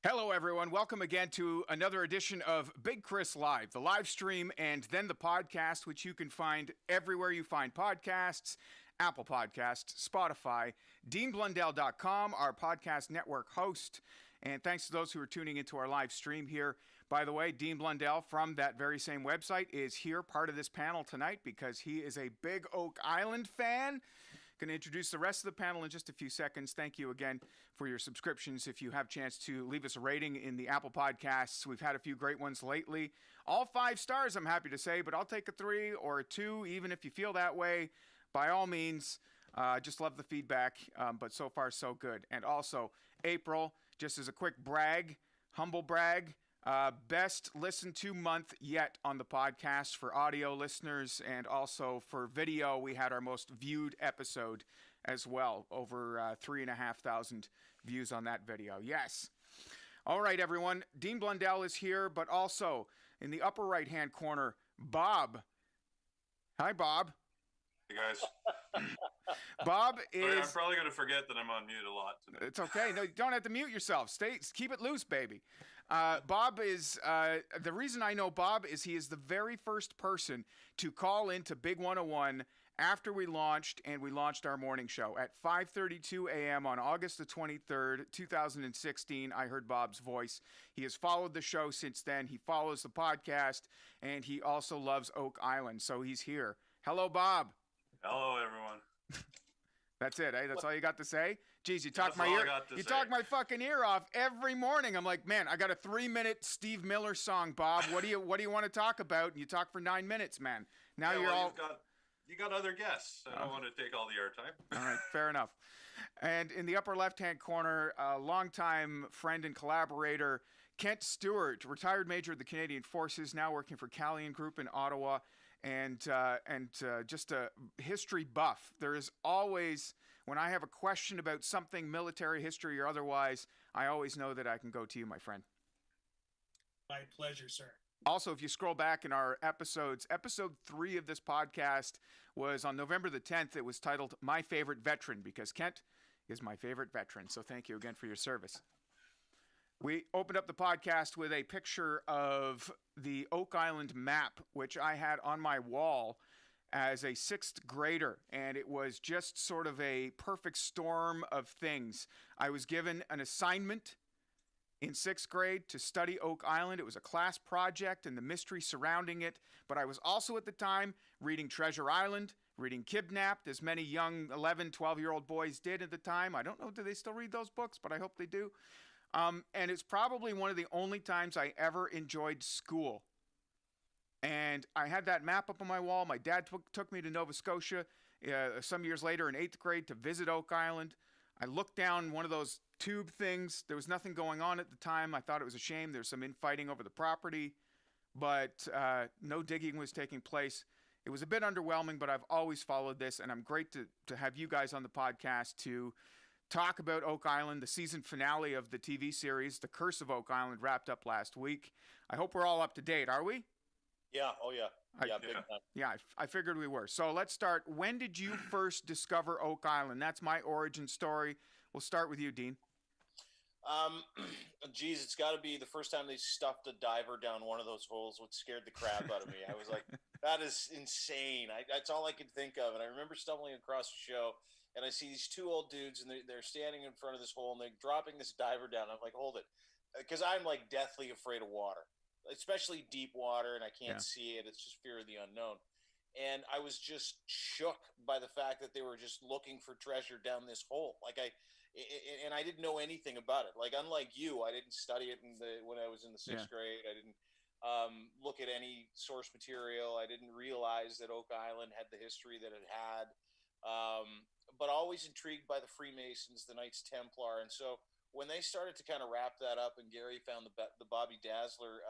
Hello, everyone. Welcome again to another edition of Big Kris Live, the live stream and then the podcast, which you can find everywhere you find podcasts, Apple Podcasts, Spotify, DeanBlundell.com, our podcast network host. And thanks to those who are tuning into our live stream here. By the way, Dean Blundell from that very same website is here, part of this panel tonight, because he is a big Oak Island fan. Going to introduce the rest of the panel in just a few seconds. Thank you again for your subscriptions. If you have a chance to leave us a rating in the Apple Podcasts, we've had a few great ones lately. All 5 stars, I'm happy to say, but I'll take a 3 or a 2, even if you feel that way. By all means, just love the feedback, but so far so good. And also, April, just as a quick brag, humble brag, best listened to month yet on the podcast for audio listeners, and also for video. We had our most viewed episode as well, over 3,500 views on that video. Yes. All right, everyone. Dean Blundell is here, but also in the upper right-hand corner, Bob. Hi, Bob. Hey, guys. Bob is... Sorry, I'm probably going to forget that I'm on mute a lot today. It's okay. No, you don't have to mute yourself. Keep it loose, baby. Bob is... the reason I know Bob is he is the very first person to call into Big 101 after we launched our morning show. At 5:32 a.m. on August the 23rd, 2016, I heard Bob's voice. He has followed the show since then. He follows the podcast, and he also loves Oak Island, so he's here. Hello, Bob. Hello, everyone. That's it, eh? That's all you got to say? Jeez, you talk my fucking ear off every morning. I'm like, man, I got a 3-minute Steve Miller song, Bob. What do you want to talk about? And you talk for 9 minutes, man. Now yeah, you're all... You got other guests. I don't want to take all the airtime. All right, fair enough. And in the upper left-hand corner, a longtime friend and collaborator, Kent Stewart, retired major of the Canadian Forces, now working for Calian Group in Ottawa, and just a history buff. There is always, when I have a question about something, military history or otherwise, I always know that I can go to you, my friend. My pleasure, sir. Also, if you scroll back in our episodes, episode 3 of this podcast was on November the 10th. It was titled My Favorite Veteran, because Kent is my favorite veteran. So thank you again for your service. We opened up the podcast with a picture of the Oak Island map, which I had on my wall as a 6th grader, and it was just sort of a perfect storm of things. I was given an assignment in 6th grade to study Oak Island. It was a class project and the mystery surrounding it, but I was also at the time reading Treasure Island, reading Kidnapped, as many young 11, 12-year-old boys did at the time. I don't know, do they still read those books? But I hope they do. And it's probably one of the only times I ever enjoyed school. And I had that map up on my wall. My dad took me to Nova Scotia some years later in 8th grade to visit Oak Island. I looked down one of those tube things. There was nothing going on at the time. I thought it was a shame. There was some infighting over the property, but no digging was taking place. It was a bit underwhelming, but I've always followed this, and I'm great to have you guys on the podcast to talk about Oak Island. The season finale of the TV series, The Curse of Oak Island, wrapped up last week. I hope we're all up to date, are we? Yeah, oh yeah. Big time. Yeah, I figured we were. So let's start. When did you first discover Oak Island? That's my origin story. We'll start with you, Dean. Geez, it's got to be the first time they stuffed a diver down one of those holes, which scared the crap out of me. I was like, that is insane. That's all I could think of. And I remember stumbling across the show, and I see these 2 old dudes, and they're standing in front of this hole, and they're dropping this diver down. I'm like, hold it. Because I'm like deathly afraid of water, especially deep water, and I can't see it. It's just fear of the unknown. And I was just shook by the fact that they were just looking for treasure down this hole. And I didn't know anything about it. Like, unlike you, I didn't study it when I was in the 6th grade. I didn't look at any source material. I didn't realize that Oak Island had the history that it had. But always intrigued by the Freemasons, the Knights Templar. And so when they started to kind of wrap that up and Gary found the Bobby Dazzler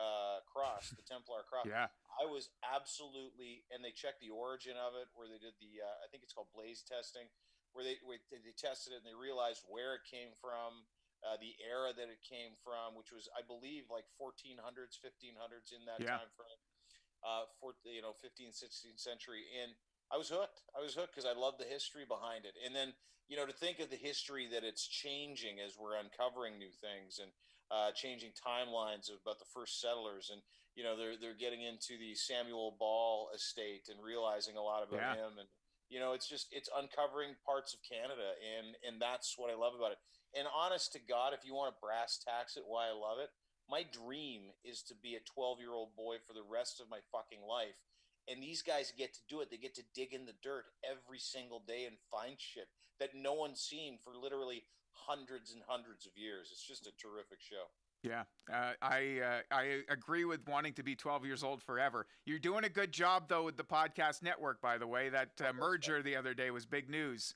cross, the Templar cross, I was absolutely, and they checked the origin of it, where they did the, I think it's called blaze testing, where they tested it and they realized where it came from, the era that it came from, which was, I believe, like 1400s, 1500s in that time frame, 15th, 16th century. And I was hooked. Because I love the history behind it. And then, to think of the history that it's changing as we're uncovering new things. And changing timelines about the first settlers, and they're getting into the Samuel Ball estate and realizing a lot about him, and it's uncovering parts of Canada, and that's what I love about it. And honest to God, if you want to brass tacks it, why I love it, my dream is to be a 12-year-old boy for the rest of my fucking life. And these guys get to do it. They get to dig in the dirt every single day and find shit that no one's seen for literally hundreds and hundreds of years. It's just a terrific show. Yeah, I agree with wanting to be 12 years old forever. You're doing a good job, though, with the podcast network, by the way. That merger the other day was big news.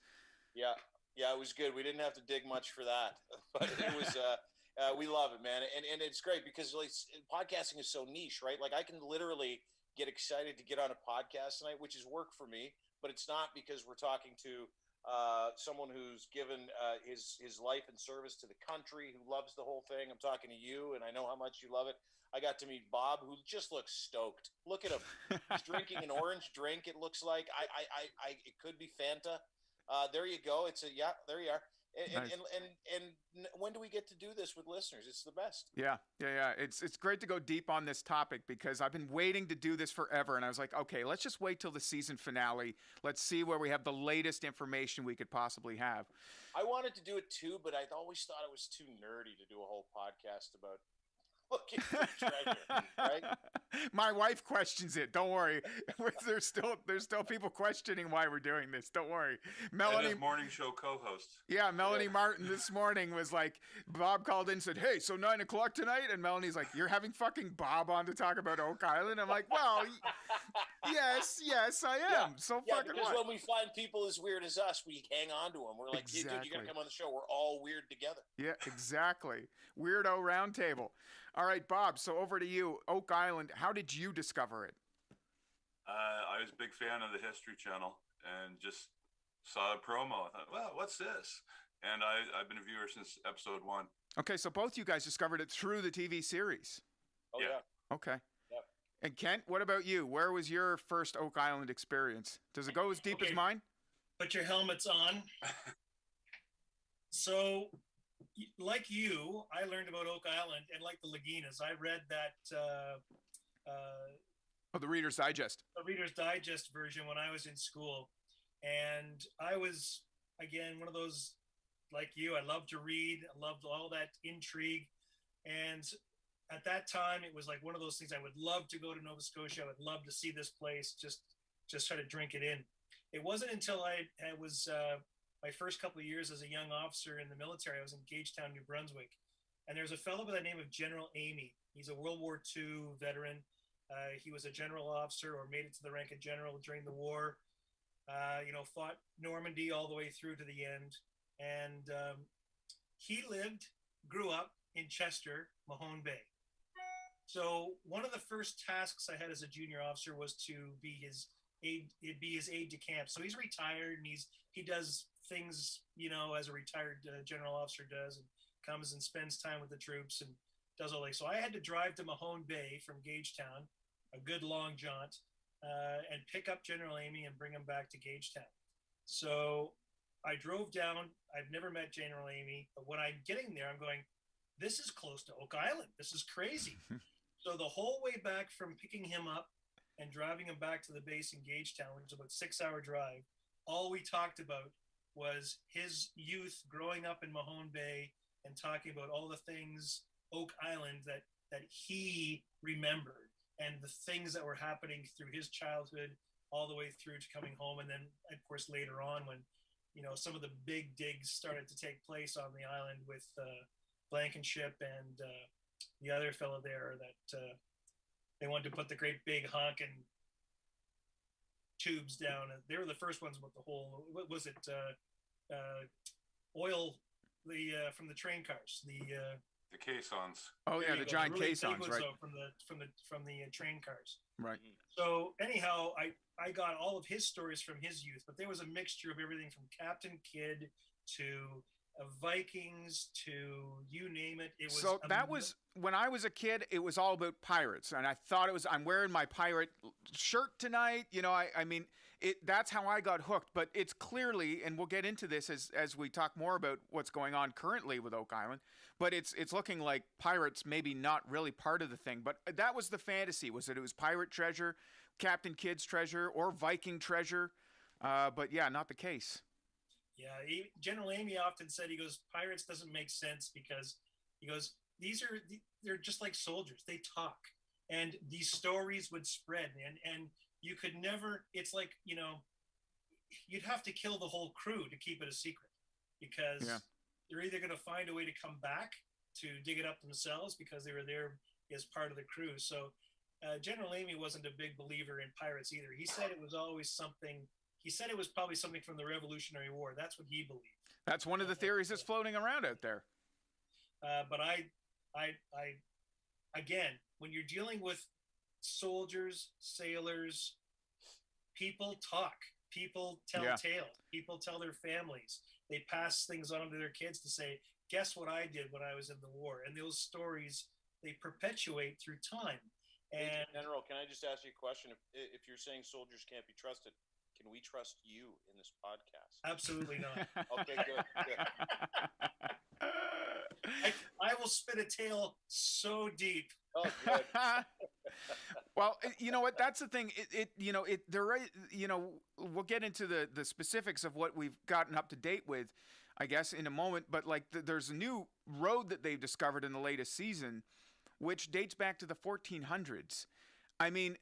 Yeah, it was good. We didn't have to dig much for that. But it was... we love it, man. And it's great because podcasting is so niche, right? Like I can literally get excited to get on a podcast tonight, which is work for me, but it's not because we're talking to someone who's given his life and service to the country, who loves the whole thing. I'm talking to you, and I know how much you love it. I got to meet Bob, who just looks stoked. Look at him. He's drinking an orange drink, it looks like. It could be Fanta. There you go. There you are. Nice. And when do we get to do this with listeners? It's the best. Yeah. It's great to go deep on this topic because I've been waiting to do this forever, and I was like, okay, let's just wait till the season finale. Let's see where we have the latest information we could possibly have. I wanted to do it too, but I always thought it was too nerdy to do a whole podcast about looking for treasure, right? My wife questions it. Don't worry. There's still people questioning why we're doing this. Don't worry. Melanie, and morning show co-host. Yeah, Melanie Martin this morning was like, Bob called in and said, "Hey, so 9:00 tonight?" And Melanie's like, "You're having fucking Bob on to talk about Oak Island?" I'm like, "Well, yes, I am." Yeah. So yeah, fucking because what? when we find people as weird as us, we hang on to them. We're like, "Dude, you gotta come on the show. We're all weird together." Yeah, exactly. Weirdo roundtable. All right, Bob, so over to you. Oak Island, how did you discover it? I was a big fan of the History Channel and just saw a promo. I thought, well, what's this? And I've been a viewer since episode 1. Okay, so both you guys discovered it through the TV series. Oh, yeah. Okay. Yep. And Kent, what about you? Where was your first Oak Island experience? Does it go as deep as mine? Put your helmets on. So, like you, I learned about Oak Island, and like the Laginas, I read that The Reader's Digest. the Reader's Digest version when I was in school. And I was, again, one of those, like you, I loved to read. I loved all that intrigue. And at that time, it was like one of those things I would love to go to Nova Scotia. I would love to see this place, just try to drink it in. It wasn't until I was my first couple of years as a young officer in the military. I was in Gagetown, New Brunswick. And there's a fellow by the name of General Amy. He's a World War II veteran. He was a general officer or made it to the rank of general during the war. Fought Normandy all the way through to the end. And he grew up in Chester, Mahone Bay. So one of the first tasks I had as a junior officer was to be his aide de camp. So he's retired and he does things, as a retired general officer does, and comes and spends time with the troops and does all that. So I had to drive to Mahone Bay from Gagetown, a good long jaunt, and pick up General Amy and bring him back to Gagetown. So I drove down. I've never met General Amy, but when I'm getting there, I'm going, this is close to Oak Island. This is crazy. So the whole way back from picking him up and driving him back to the base in Gagetown, which is about a 6-hour drive, all we talked about was his youth growing up in Mahone Bay and talking about all the things, Oak Island, that he remembered and the things that were happening through his childhood all the way through to coming home. And then, of course, later on when, some of the big digs started to take place on the island with Blankenship and the other fellow there that they wanted to put the great big honking tubes down. They were the first ones with the whole, what was it? Oil, from the train cars, the caissons. Oh yeah, the giant really caissons, right? From the train cars. Right. So anyhow, I got all of his stories from his youth, but there was a mixture of everything from Captain Kidd to Vikings to you name it. It was that was when I was a kid. It was all about pirates, and I thought it was. I'm wearing my pirate shirt tonight. You know, I mean, that's how I got hooked. But it's clearly, and we'll get into this as we talk more about what's going on currently with Oak Island. But it's looking like pirates maybe not really part of the thing. But that was the fantasy, was that it was pirate treasure, Captain Kidd's treasure, or Viking treasure. But yeah, not the case. Yeah, General Amy often said, he goes, pirates doesn't make sense because he goes, they're just like soldiers. They talk, and these stories would spread, and you could never. It's like, you know, you'd have to kill the whole crew to keep it a secret, because they're either going to find a way to come back to dig it up themselves because they were there as part of the crew. So General Amy wasn't a big believer in pirates either. He said it was always something. He said it was probably something from the Revolutionary War. That's what he believed. That's one of the theories that's floating around out there. But I, again, when you're dealing with soldiers, sailors, people talk, people tell tales, people tell their families. They pass things on to their kids to say, guess what I did when I was in the war? And those stories, they perpetuate through time. And General, can I just ask you a question? If you're saying soldiers can't be trusted, can we trust you in this podcast? Absolutely not. Okay, good. I will spit a tale so deep. Oh, good. Well, you know what? That's the thing. We'll get into the specifics of what we've gotten up to date with, I guess, in a moment. But like, there's a new road that they've discovered in the latest season, which dates back to the 1400s. I mean,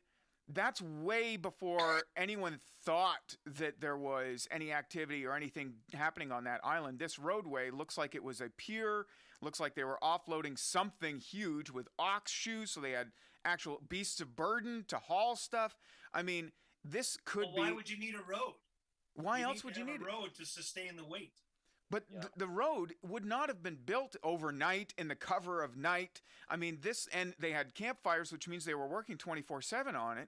that's way before anyone thought that there was any activity or anything happening on that island. This roadway looks like it was a pier. Looks like they were offloading something huge with ox shoes, so they had actual beasts of burden to haul stuff. I mean, this could be... Why would you need a road? Why else would you need a road to sustain the weight? But the road would not have been built overnight in the cover of night. I mean, and they had campfires, which means they were working 24/7 on it.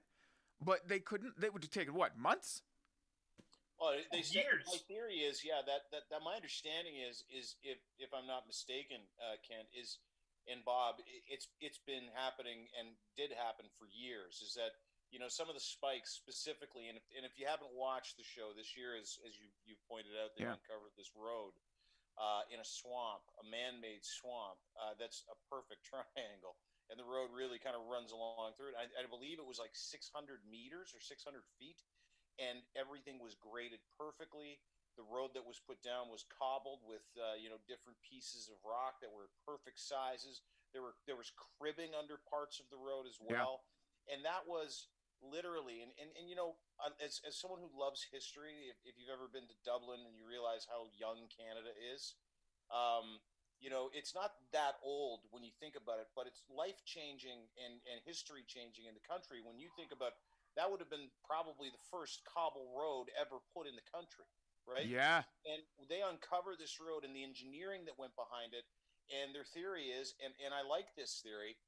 But they couldn't. They would have taken what, months? Well, they said, years. my theory is, that my understanding is if I'm not mistaken, Kent, and Bob, it's been happening and did happen for years. Is that, you know, some of the spikes specifically, and if you haven't watched the show this year, as you pointed out, they uncovered this road in a swamp, a man-made swamp that's a perfect triangle. And the road really kind of runs along through it. I believe it was like 600 meters or 600 feet, and everything was graded perfectly. The road that was put down was cobbled with different pieces of rock that were perfect sizes. There was cribbing under parts of the road as well, and that was literally. And you know, as someone who loves history, if you've ever been to Dublin and you realize how young Canada is. You know, it's not that old when you think about it, but it's life-changing and history-changing in the country. When you think about, that would have been probably the first cobble road ever put in the country, right? Yeah. And they uncover this road and the engineering that went behind it. And their theory is, and I like this theory,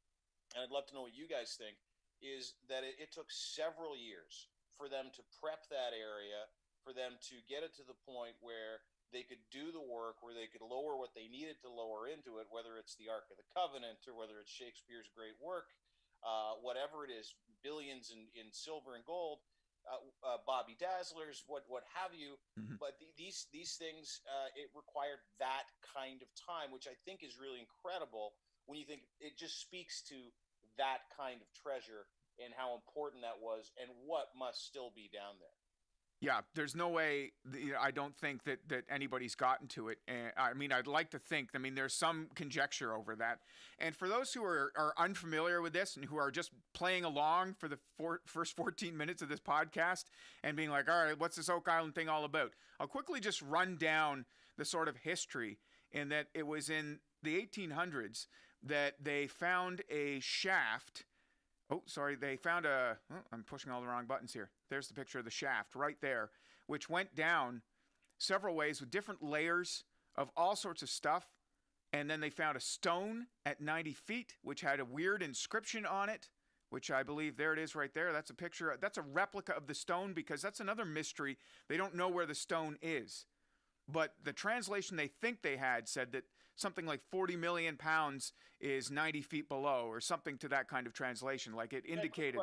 and I'd love to know what you guys think, is that it took several years for them to prep that area, for them to get it to the point where they could do the work, where they could lower what they needed to lower into it, whether it's the Ark of the Covenant or whether it's Shakespeare's great work, whatever it is, billions in silver and gold, Bobby Dazzlers, what have you. Mm-hmm. But these things, it required that kind of time, which I think is really incredible when you think it just speaks to that kind of treasure and how important that was and what must still be down there. Yeah, there's no way, I don't think that anybody's gotten to it. I mean, I'd like to think, there's some conjecture over that. And for those who are unfamiliar with this and who are just playing along for the first 14 minutes of this podcast and being like, all right, what's this Oak Island thing all about? I'll quickly just run down the sort of history in that it was in the 1800s that they found a shaft. They found I'm pushing all the wrong buttons here. There's the picture of the shaft right there, which went down several ways with different layers of all sorts of stuff. And then they found a stone at 90 feet, which had a weird inscription on it, which I believe, there it is right there. That's a picture. That's a replica of the stone, because that's another mystery. They don't know where the stone is. But the translation they think they had said that something like 40 million pounds is 90 feet below, or something to that kind of translation. Like it indicated.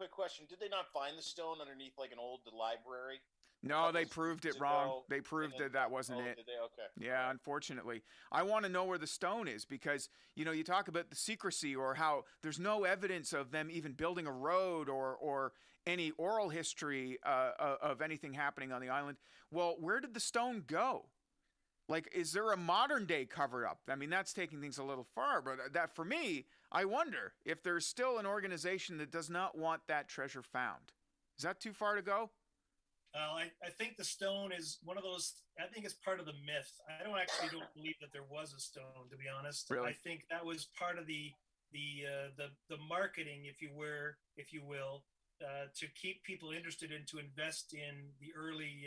quick question: did they not find the stone underneath like an old library? No, they Couple proved it seasons wrong. ago, They and proved then that wasn't it. did they? Okay. Yeah, unfortunately. I want to know where the stone is because, you talk about the secrecy or how there's no evidence of them even building a road or any oral history of anything happening on the island. Well, where did the stone go? Like, is there a modern day cover up? I mean, that's taking things a little far, but that for me, I wonder if there's still an organization that does not want that treasure found. Is that too far to go? I think the stone is one of those. I think it's part of the myth. I don't believe that there was a stone. To be honest, Really? I think that was part of the marketing, if you will, to keep people interested and to invest in the early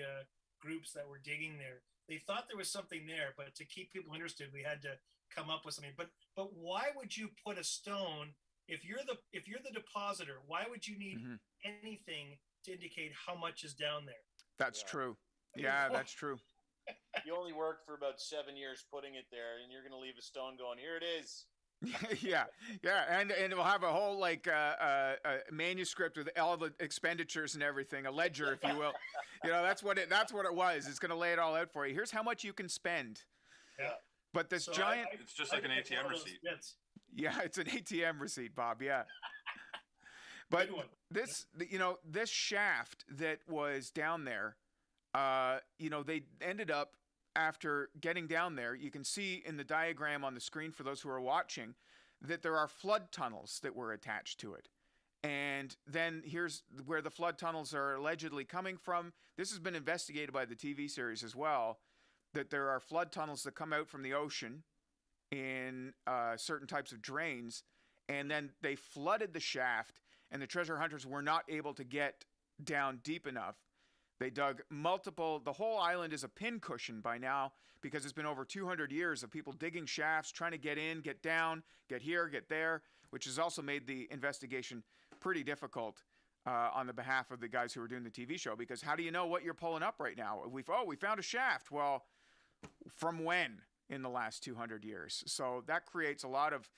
groups that were digging there. They thought there was something there, but to keep people interested, we had to come up with something. But why would you put a stone if you're the depositor? Why would you need anything to indicate how much is down there? That's true. Yeah, that's true. You only worked for about 7 years putting it there, and you're going to leave a stone going, here it is. yeah, and we'll have a whole like manuscript with all the expenditures and everything, a ledger, if you will. That's what it was. It's going to lay it all out for you. Here's how much you can spend. Yeah. But this giant, it's just like an ATM receipt. Yeah, it's an ATM receipt, Bob. Yeah. But this shaft that was down there, they ended up, after getting down there, you can see in the diagram on the screen for those who are watching that there are flood tunnels that were attached to it. And then here's where the flood tunnels are allegedly coming from. This has been investigated by the TV series as well, that there are flood tunnels that come out from the ocean in certain types of drains. And then they flooded the shaft, and the treasure hunters were not able to get down deep enough. They dug the whole island is a pincushion by now because it's been over 200 years of people digging shafts, trying to get in, get down, get here, get there, which has also made the investigation pretty difficult on the behalf of the guys who are doing the TV show, because how do you know what you're pulling up right now? We found a shaft. Well, from when in the last 200 years? So that creates a lot of,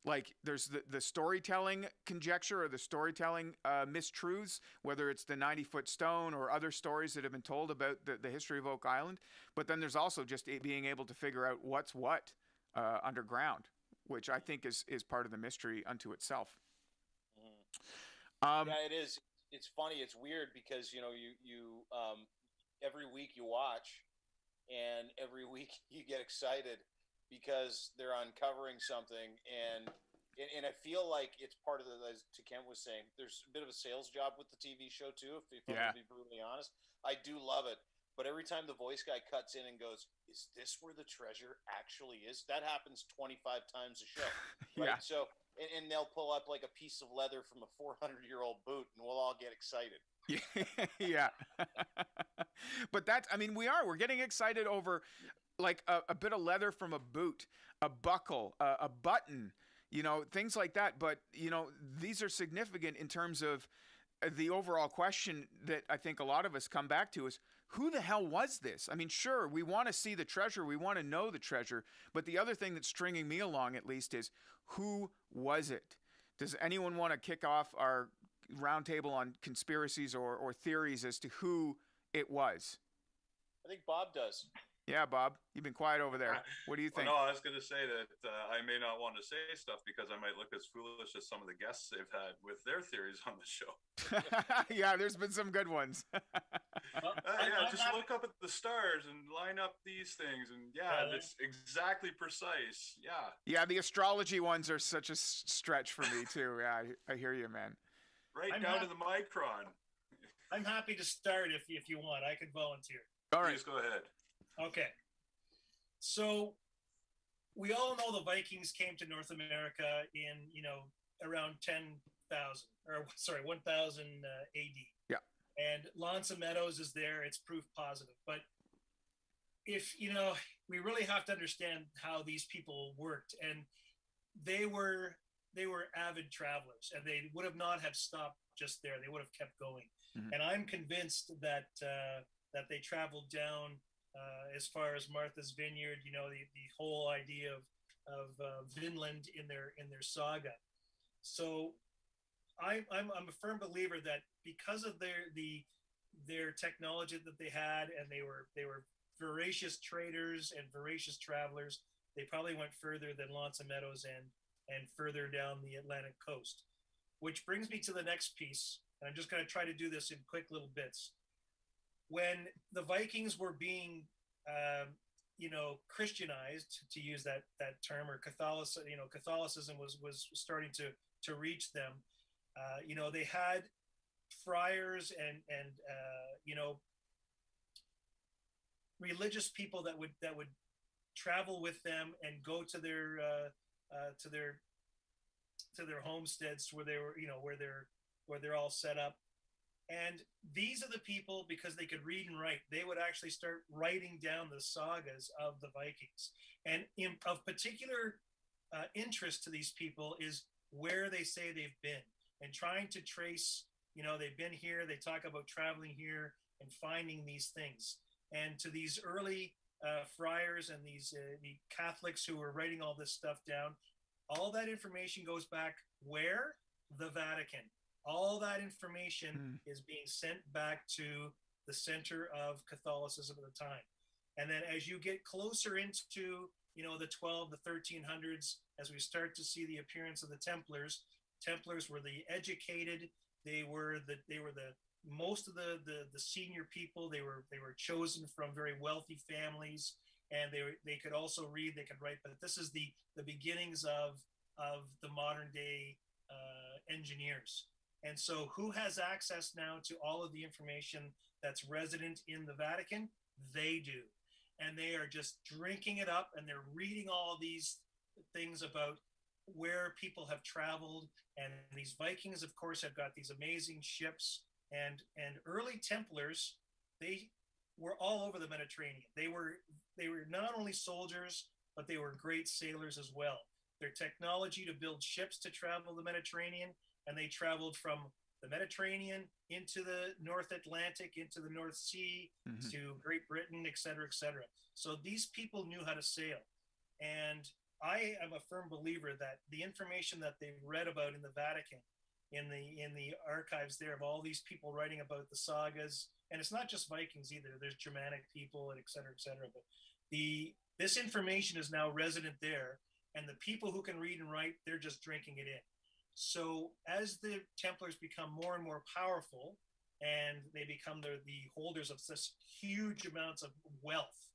like, there's the storytelling conjecture or the storytelling mistruths, whether it's the 90-foot stone or other stories that have been told about the history of Oak Island. But then there's also just being able to figure out what's what underground, which I think is part of the mystery unto itself. Yeah, it is. It's funny. It's weird because, you every week you watch and every week you get excited because they're uncovering something, and I feel like it's part of as Kent was saying, there's a bit of a sales job with the TV show too, if I'm to be brutally honest. I do love it, but every time the voice guy cuts in and goes, is this where the treasure actually is? That happens 25 times a show, right? Yeah. So, and they'll pull up like a piece of leather from a 400-year-old boot, and we'll all get excited. Yeah. But we're getting excited over like a bit of leather from a boot, a buckle, a button, things like that. But, these are significant in terms of the overall question that I think a lot of us come back to is, who the hell was this? I mean, sure, we want to see the treasure. We want to know the treasure. But the other thing that's stringing me along, at least, is who was it? Does anyone want to kick off our roundtable on conspiracies or theories as to who it was? I think Bob does. Yeah, Bob, you've been quiet over there. What do you think? Well, no, I was going to say that I may not want to say stuff because I might look as foolish as some of the guests they've had with their theories on the show. Yeah, there's been some good ones. Just look up at the stars and line up these things, and it's exactly precise. Yeah, the astrology ones are such a stretch for me too. Yeah, I hear you, man. Right down to the micron. I'm happy to start if you want. I could volunteer. All right, please go ahead. Okay. So we all know the Vikings came to North America in, around 10,000 AD. Yeah. And L'Anse Meadows is there. It's proof positive. But if, we really have to understand how these people worked, and they were avid travelers, and they would have not have stopped just there. They would have kept going. Mm-hmm. And I'm convinced that they traveled down as far as Martha's Vineyard, the whole idea of Vinland in their saga. So I'm a firm believer that because of their technology that they had, and they were voracious traders and voracious travelers, they probably went further than lots of meadows and further down the Atlantic coast. Which brings me to the next piece, and I'm just going to try to do this in quick little bits. When the Vikings were being, Christianized, to use that term, or Catholicism was starting to reach them. They had friars and religious people that would travel with them and go to their homesteads where they were, where they're all set up. And these are the people, because they could read and write, they would actually start writing down the sagas of the Vikings. And of particular interest to these people is where they say they've been, and trying to trace, they've been here, they talk about traveling here and finding these things. And to these early friars and these the Catholics who were writing all this stuff down, all that information goes back where? The Vatican. All that information is being sent back to the center of Catholicism at the time. And then as you get closer into, the 12, the 1300s, as we start to see the appearance of the Templars were the educated. They were the most of the senior people. They were chosen from very wealthy families, and they could also read, they could write. But this is the beginnings of the modern day engineers. And so who has access now to all of the information that's resident in the Vatican? They do. And they are just drinking it up, and they're reading all these things about where people have traveled. And these Vikings, of course, have got these amazing ships. And early Templars, they were all over the Mediterranean. They were not only soldiers, but they were great sailors as well. Their technology to build ships to travel the Mediterranean, and they traveled from the Mediterranean into the North Atlantic, into the North Sea, to Great Britain, et cetera, et cetera. So these people knew how to sail. And I am a firm believer that the information that they've read about in the Vatican, in the archives there, of all these people writing about the sagas, and it's not just Vikings either, there's Germanic people and et cetera, but this information is now resident there, and the people who can read and write, they're just drinking it in. So as the Templars become more and more powerful, and they become the holders of such huge amounts of wealth,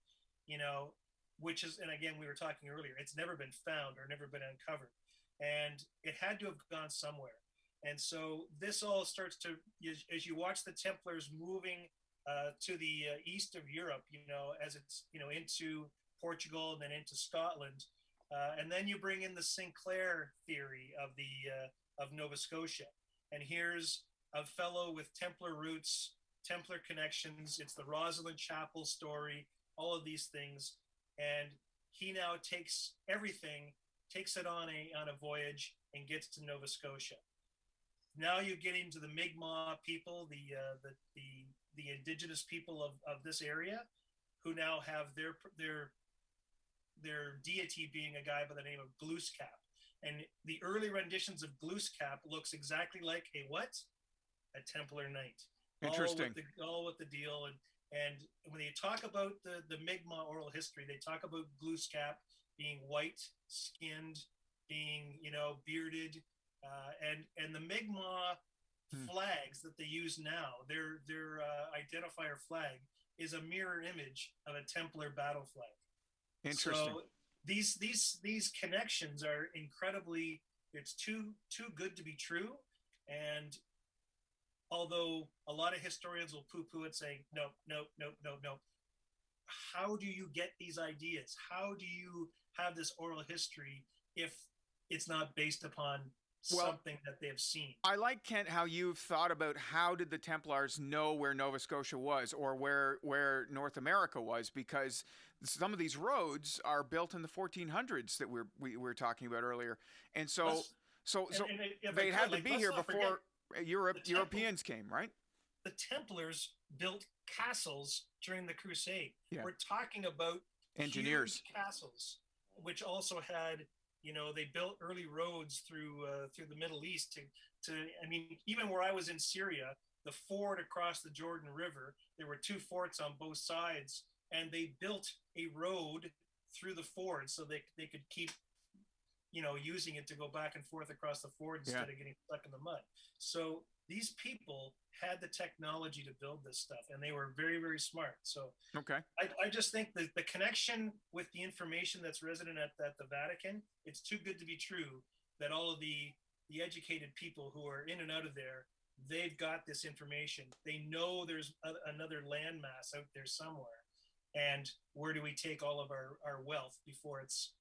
which is, and again, we were talking earlier, it's never been found or never been uncovered, and it had to have gone somewhere. And so this all starts to, as you watch the Templars moving to the east of Europe, as it's, into Portugal and then into Scotland, and then you bring in the Sinclair theory of Nova Scotia. And here's a fellow with Templar roots, Templar connections. It's the Rosalind Chapel story, all of these things. And he now takes everything, takes it on a voyage, and gets to Nova Scotia. Now you get into the Mi'kmaq people, the indigenous people of this area, who now have their deity being a guy by the name of Glooscap. And the early renditions of Glooscap looks exactly like a what? A Templar knight. Interesting. All with the deal. And when they talk about the Mi'kmaq oral history, they talk about Glooscap being white-skinned, being, bearded, and the Mi'kmaq flags that they use now, their identifier flag, is a mirror image of a Templar battle flag. Interesting. So these connections are incredibly, it's too good to be true. And although a lot of historians will poo-poo it, saying no, how do you get these ideas? How do you have this oral history if it's not based upon something that they've seen? I like, Kent, how you've thought about how did the Templars know where Nova Scotia was, or where North America was, because some of these roads are built in the 1400s that we were talking about earlier, and so they had to be here before Europeans came, right? The Templars built castles during the Crusade. Yeah. We're talking about engineers castles, which also had they built early roads through the Middle East to. I mean, even where I was in Syria, the ford across the Jordan River, there were two forts on both sides, and they built a road through the ford so they could keep using it to go back and forth across the ford instead of getting stuck in the mud. So these people had the technology to build this stuff, and they were very, very smart. So Okay. I just think that the connection with the information that's resident at the Vatican, it's too good to be true that all of the educated people who are in and out of there, they've got this information. They know there's another landmass out there somewhere, and where do we take all of our wealth before it's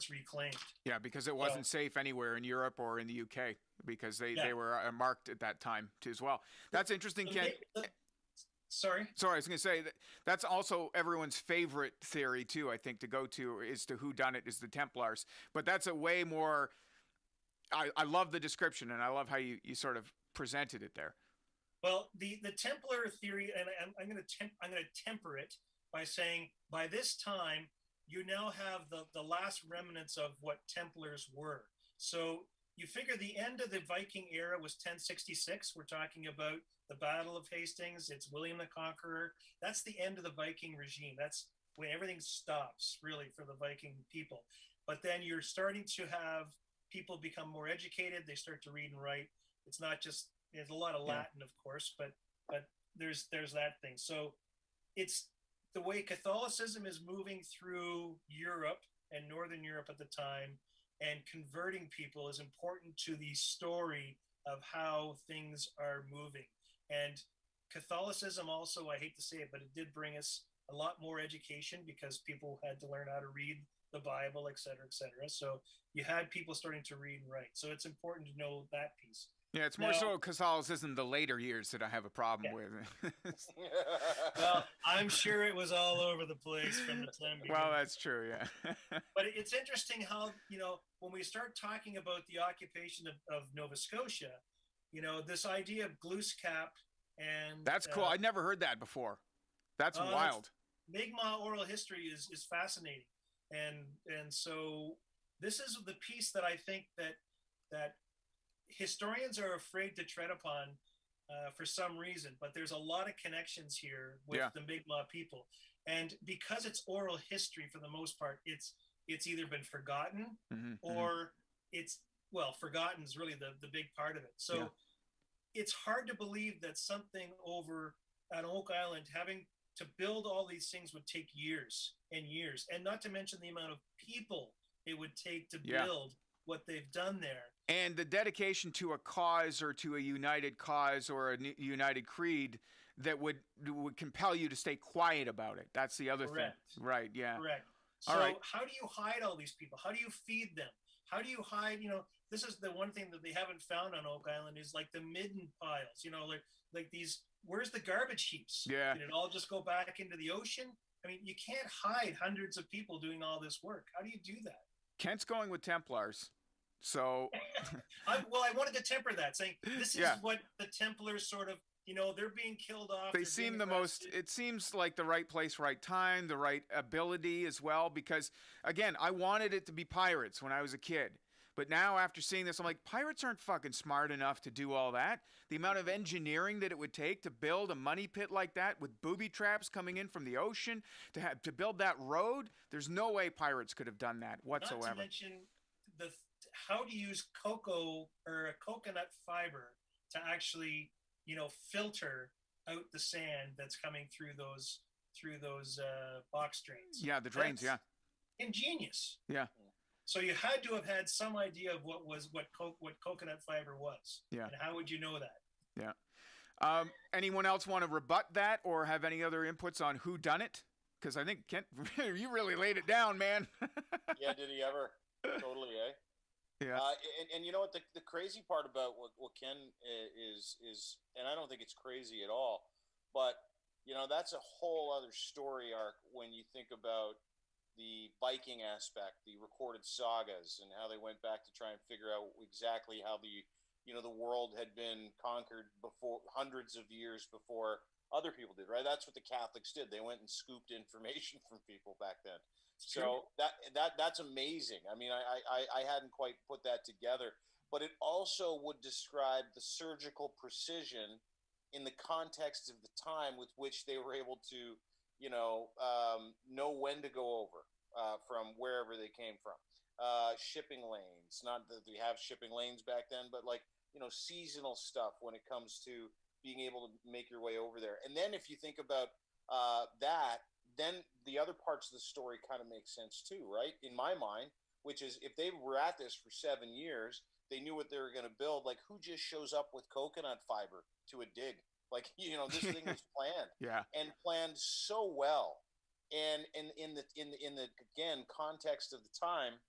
reclaimed? Yeah, because it wasn't safe anywhere in Europe or in the UK because they were marked at that time too as well. That's interesting, Ken. Sorry, I was going to say that's also everyone's favorite theory too. I think to go to is to who done it is the Templars, but that's a way more. I love the description, and I love how you sort of presented it there. Well, the Templar theory, and I'm going to temper it by saying by this time you now have the last remnants of what Templars were. So you figure the end of the Viking era was 1066. We're talking about the Battle of Hastings. It's William the Conqueror. That's the end of the Viking regime. That's when everything stops, really, for the Viking people. But then you're starting to have people become more educated. They start to read and write. It's not just, there's a lot of Latin, of course, but there's that thing. So it's the way Catholicism is moving through Europe and Northern Europe at the time, and converting people is important to the story of how things are moving. And Catholicism also, I hate to say it, but it did bring us a lot more education because people had to learn how to read the Bible, et cetera, et cetera. So you had people starting to read and write. So it's important to know that piece. Yeah, it's more so Catholicism the later years that I have a problem with. Well, I'm sure it was all over the place from the time beginning. Well, that's true, yeah. But it's interesting how, when we start talking about the occupation of Nova Scotia, this idea of Glooscap and... That's cool. I'd never heard that before. That's wild. Mi'kmaq oral history is fascinating. And so this is the piece that I think that historians are afraid to tread upon for some reason, but there's a lot of connections here with the Mi'kmaq people. And because it's oral history for the most part, it's either been forgotten or forgotten is really the big part of it. So it's hard to believe that something over at Oak Island, having to build all these things, would take years and years, and not to mention the amount of people it would take to build what they've done there. And the dedication to a cause or to a united cause or a united creed that would compel you to stay quiet about it. That's the other thing. Right, yeah. Correct. So how do you hide all these people? How do you feed them? How do you hide, this is the one thing that they haven't found on Oak Island is like the midden piles, like these, where's the garbage heaps? Yeah. Did it all just go back into the ocean? I mean, you can't hide hundreds of people doing all this work. How do you do that? Kent's going with Templars. So, I wanted to temper that, saying this is what the Templars sort of, they're being killed off. They seem the most, it seems like the right place, right time, the right ability as well, because again, I wanted it to be pirates when I was a kid. But now after seeing this, I'm like, pirates aren't fucking smart enough to do all that. The amount of engineering that it would take to build a money pit like that with booby traps coming in from the ocean, to build that road, there's no way pirates could have done that whatsoever. Not to mention how to use cocoa or a coconut fiber to actually, filter out the sand that's coming through those box drains. Yeah, the drains. That's ingenious. Yeah. So you had to have had some idea of what coconut fiber was. Yeah. And how would you know that? Yeah. Anyone else want to rebut that or have any other inputs on who done it? Because I think Kent, you really laid it down, man. Yeah, did he ever? Totally, eh? Yeah. And you know what the crazy part about what Ken is, and I don't think it's crazy at all, but that's a whole other story arc when you think about the Viking aspect, the recorded sagas, and how they went back to try and figure out exactly how the the world had been conquered before, hundreds of years before other people did, right? That's what the Catholics did. They went and scooped information from people back then. So that's amazing. I mean, I hadn't quite put that together, but it also would describe the surgical precision in the context of the time with which they were able to, know when to go over from wherever they came from. Shipping lanes, not that we have shipping lanes back then, but like, seasonal stuff when it comes to being able to make your way over there. And then if you think about that, then the other parts of the story kind of make sense too, right? In my mind, which is if they were at this for 7 years, they knew what they were going to build. Like, who just shows up with coconut fiber to a dig? Like, this thing was planned, and planned so well. And in the again context of the time,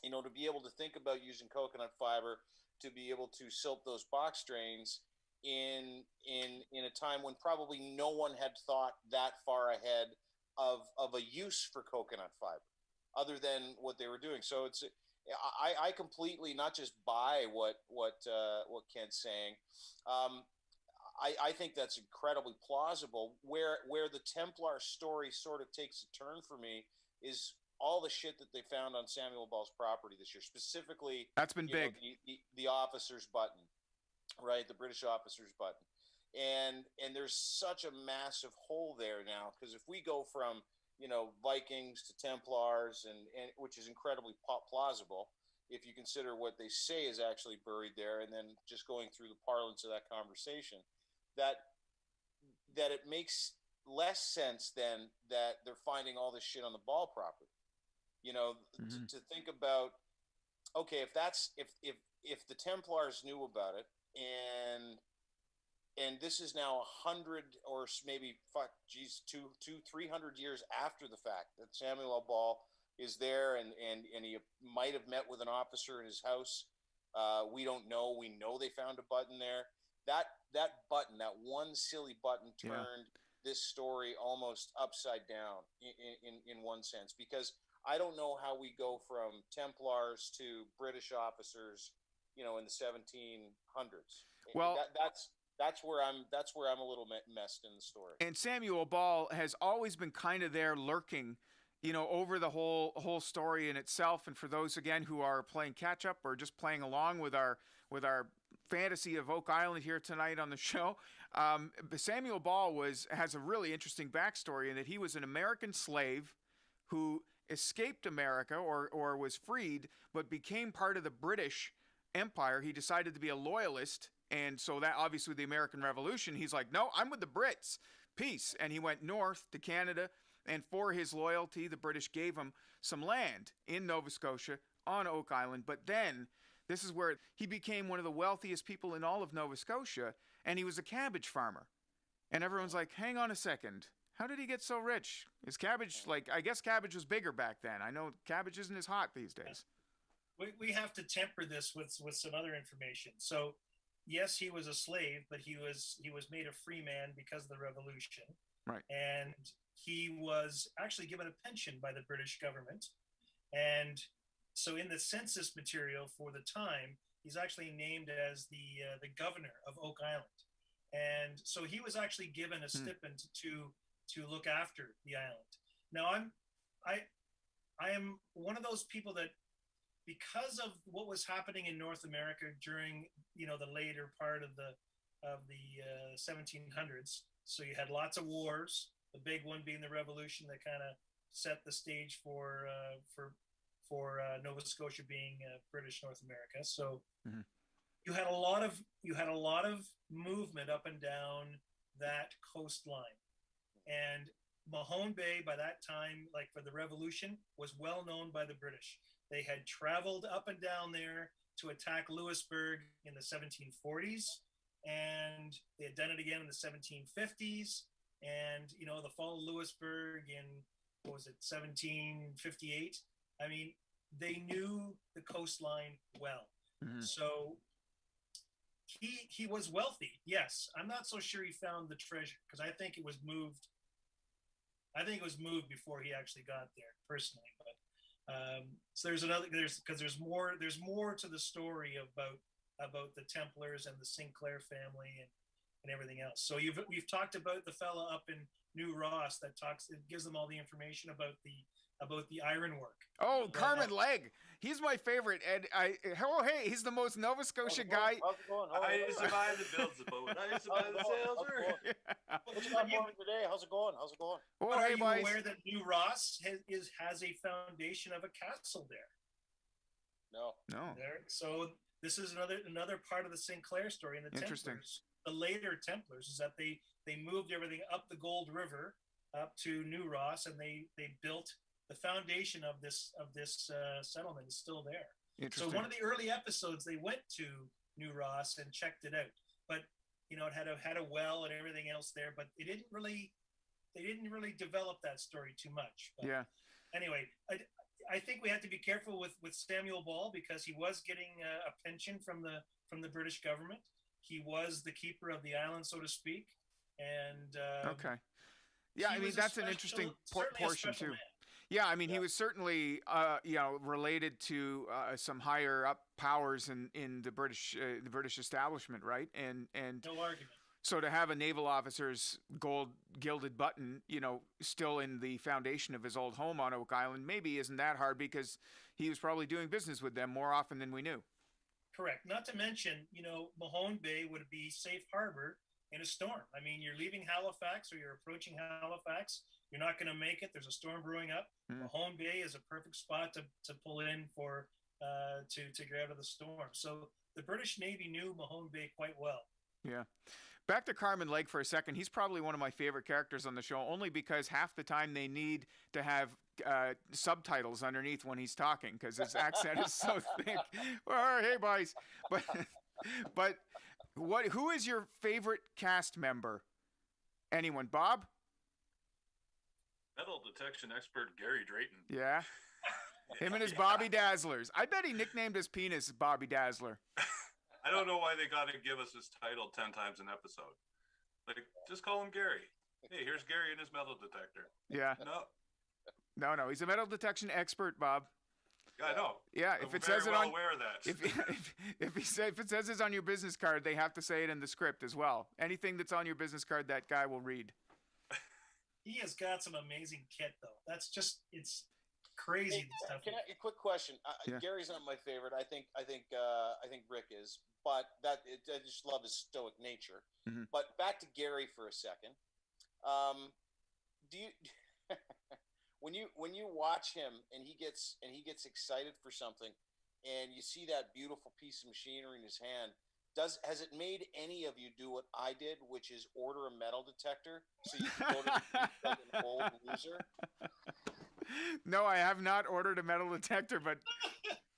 to be able to think about using coconut fiber to be able to silt those box drains in a time when probably no one had thought that far ahead of a use for coconut fiber other than what they were doing. So it's I completely not just buy what Kent's saying. I think that's incredibly plausible. Where the Templar story sort of takes a turn for me is all the shit that they found on Samuel Ball's property this year, specifically. That's been big. The officer's button, right? The British officer's button. And there's such a massive hole there now, because if we go from, Vikings to Templars, and which is incredibly plausible, if you consider what they say is actually buried there, and then just going through the parlance of that conversation, that it makes less sense than that they're finding all this shit on the Ball property. To think about, okay, if the Templars knew about it, and this is now 100 or maybe 300 years after the fact that Samuel L. Ball is there, and he might have met with an officer in his house. We don't know. We know they found a button there. That button, that one silly button, turned this story almost upside down in one sense, because I don't know how we go from Templars to British officers, in the 1700s. Well, that's where I'm a little messed in the story. And Samuel Ball has always been kind of there lurking, over the whole story in itself. And for those, again, who are playing catch up or just playing along with our fantasy of Oak Island here tonight on the show, Samuel Ball has a really interesting backstory in that he was an American slave who escaped America or was freed, but became part of the British Empire. He decided to be a loyalist. And so that obviously the American Revolution, he's like, no, I'm with the Brits. Peace. And he went north to Canada. And for his loyalty, the British gave him some land in Nova Scotia on Oak Island. But then this is where he became one of the wealthiest people in all of Nova Scotia. And he was a cabbage farmer. And everyone's like, hang on a second. How did he get so rich? Is cabbage, I guess cabbage was bigger back then. I know cabbage isn't as hot these days. We have to temper this with some other information. So, yes, he was a slave, but he was made a free man because of the Revolution. Right. And he was actually given a pension by the British government. And so in the census material for the time, he's actually named as the governor of Oak Island. And so he was actually given a stipend to look after the island. Now I am one of those people that, because of what was happening in North America during the later part of the 1700s, so you had lots of wars. The big one being the Revolution that kind of set the stage for Nova Scotia being British North America. So you had a lot of movement up and down that coastline, and Mahone Bay by that time, like for the Revolution, was well known by the British. They had traveled up and down there to attack Louisbourg in the 1740s, and they had done it again in the 1750s. And the fall of Louisbourg in 1758. I mean, they knew the coastline well. So he was wealthy. Yes, I'm not so sure he found the treasure, because I think it was moved. I think it was moved before he actually got there, personally. But so there's more to the story about about the Templars and the Sinclair family and everything else. So we've talked about the fella up in New Ross that gives them all the information about the ironwork. Oh, Carmen Legg. He's my favorite. And hey, he's the most Nova Scotia guy. How's it going? I used to buy the builds the boat. I used to buy the sailor. What's going on today? How's it going? Oh, But hey, are you boys. aware that New Ross has a foundation of a castle there? No. There. So this is another part of the Sinclair story. And the Templars, the later Templars, is that they moved everything up the Gold River up to New Ross, and they built the foundation of this settlement is still there. So one of the early episodes, they went to New Ross and checked it out, but it had a well and everything else there, but they didn't really develop that story too much. But yeah. Anyway, I think we had to be careful with Samuel Ball, because he was getting a pension from the British government. He was the keeper of the island, so to speak, and okay. Yeah, I mean, that's an interesting portion too. Man. Yeah, I mean, he was certainly, related to some higher up powers in the British establishment, right? And no argument. So to have a naval officer's gold gilded button, still in the foundation of his old home on Oak Island, maybe isn't that hard, because he was probably doing business with them more often than we knew. Correct. Not to mention, Mahone Bay would be safe harbor in a storm. I mean, you're leaving Halifax or you're approaching Halifax. You're not going to make it. There's a storm brewing up. Mahone Bay is a perfect spot to pull in for to get out of the storm. So the British Navy knew Mahone Bay quite well. Yeah. Back to Carmen Legg for a second. He's probably one of my favorite characters on the show, only because half the time they need to have subtitles underneath when he's talking, because his accent is so thick. Well, hey, boys. But who is your favorite cast member? Anyone? Bob? Metal detection expert Gary Drayton. Yeah. Him and his Bobby Dazzlers. I bet he nicknamed his penis Bobby Dazzler. I don't know why they got to give us his title 10 times an episode. Like, just call him Gary. Hey, here's Gary and his metal detector. Yeah. No. He's a metal detection expert, Bob. Yeah, I know. Yeah, if it says it on, aware of that. If it says it's on your business card, they have to say it in the script as well. Anything that's on your business card, that guy will read. He has got some amazing kit, though. It's crazy. Hey, stuff. A quick question? Yeah. Gary's not my favorite. I think Rick is, but I just love his stoic nature. Mm-hmm. But back to Gary for a second. Do you when you watch him and he gets excited for something, and you see that beautiful piece of machinery in his hand? Has it made any of you do what I did, which is order a metal detector so you can go to the beach like an old loser? No, I have not ordered a metal detector, but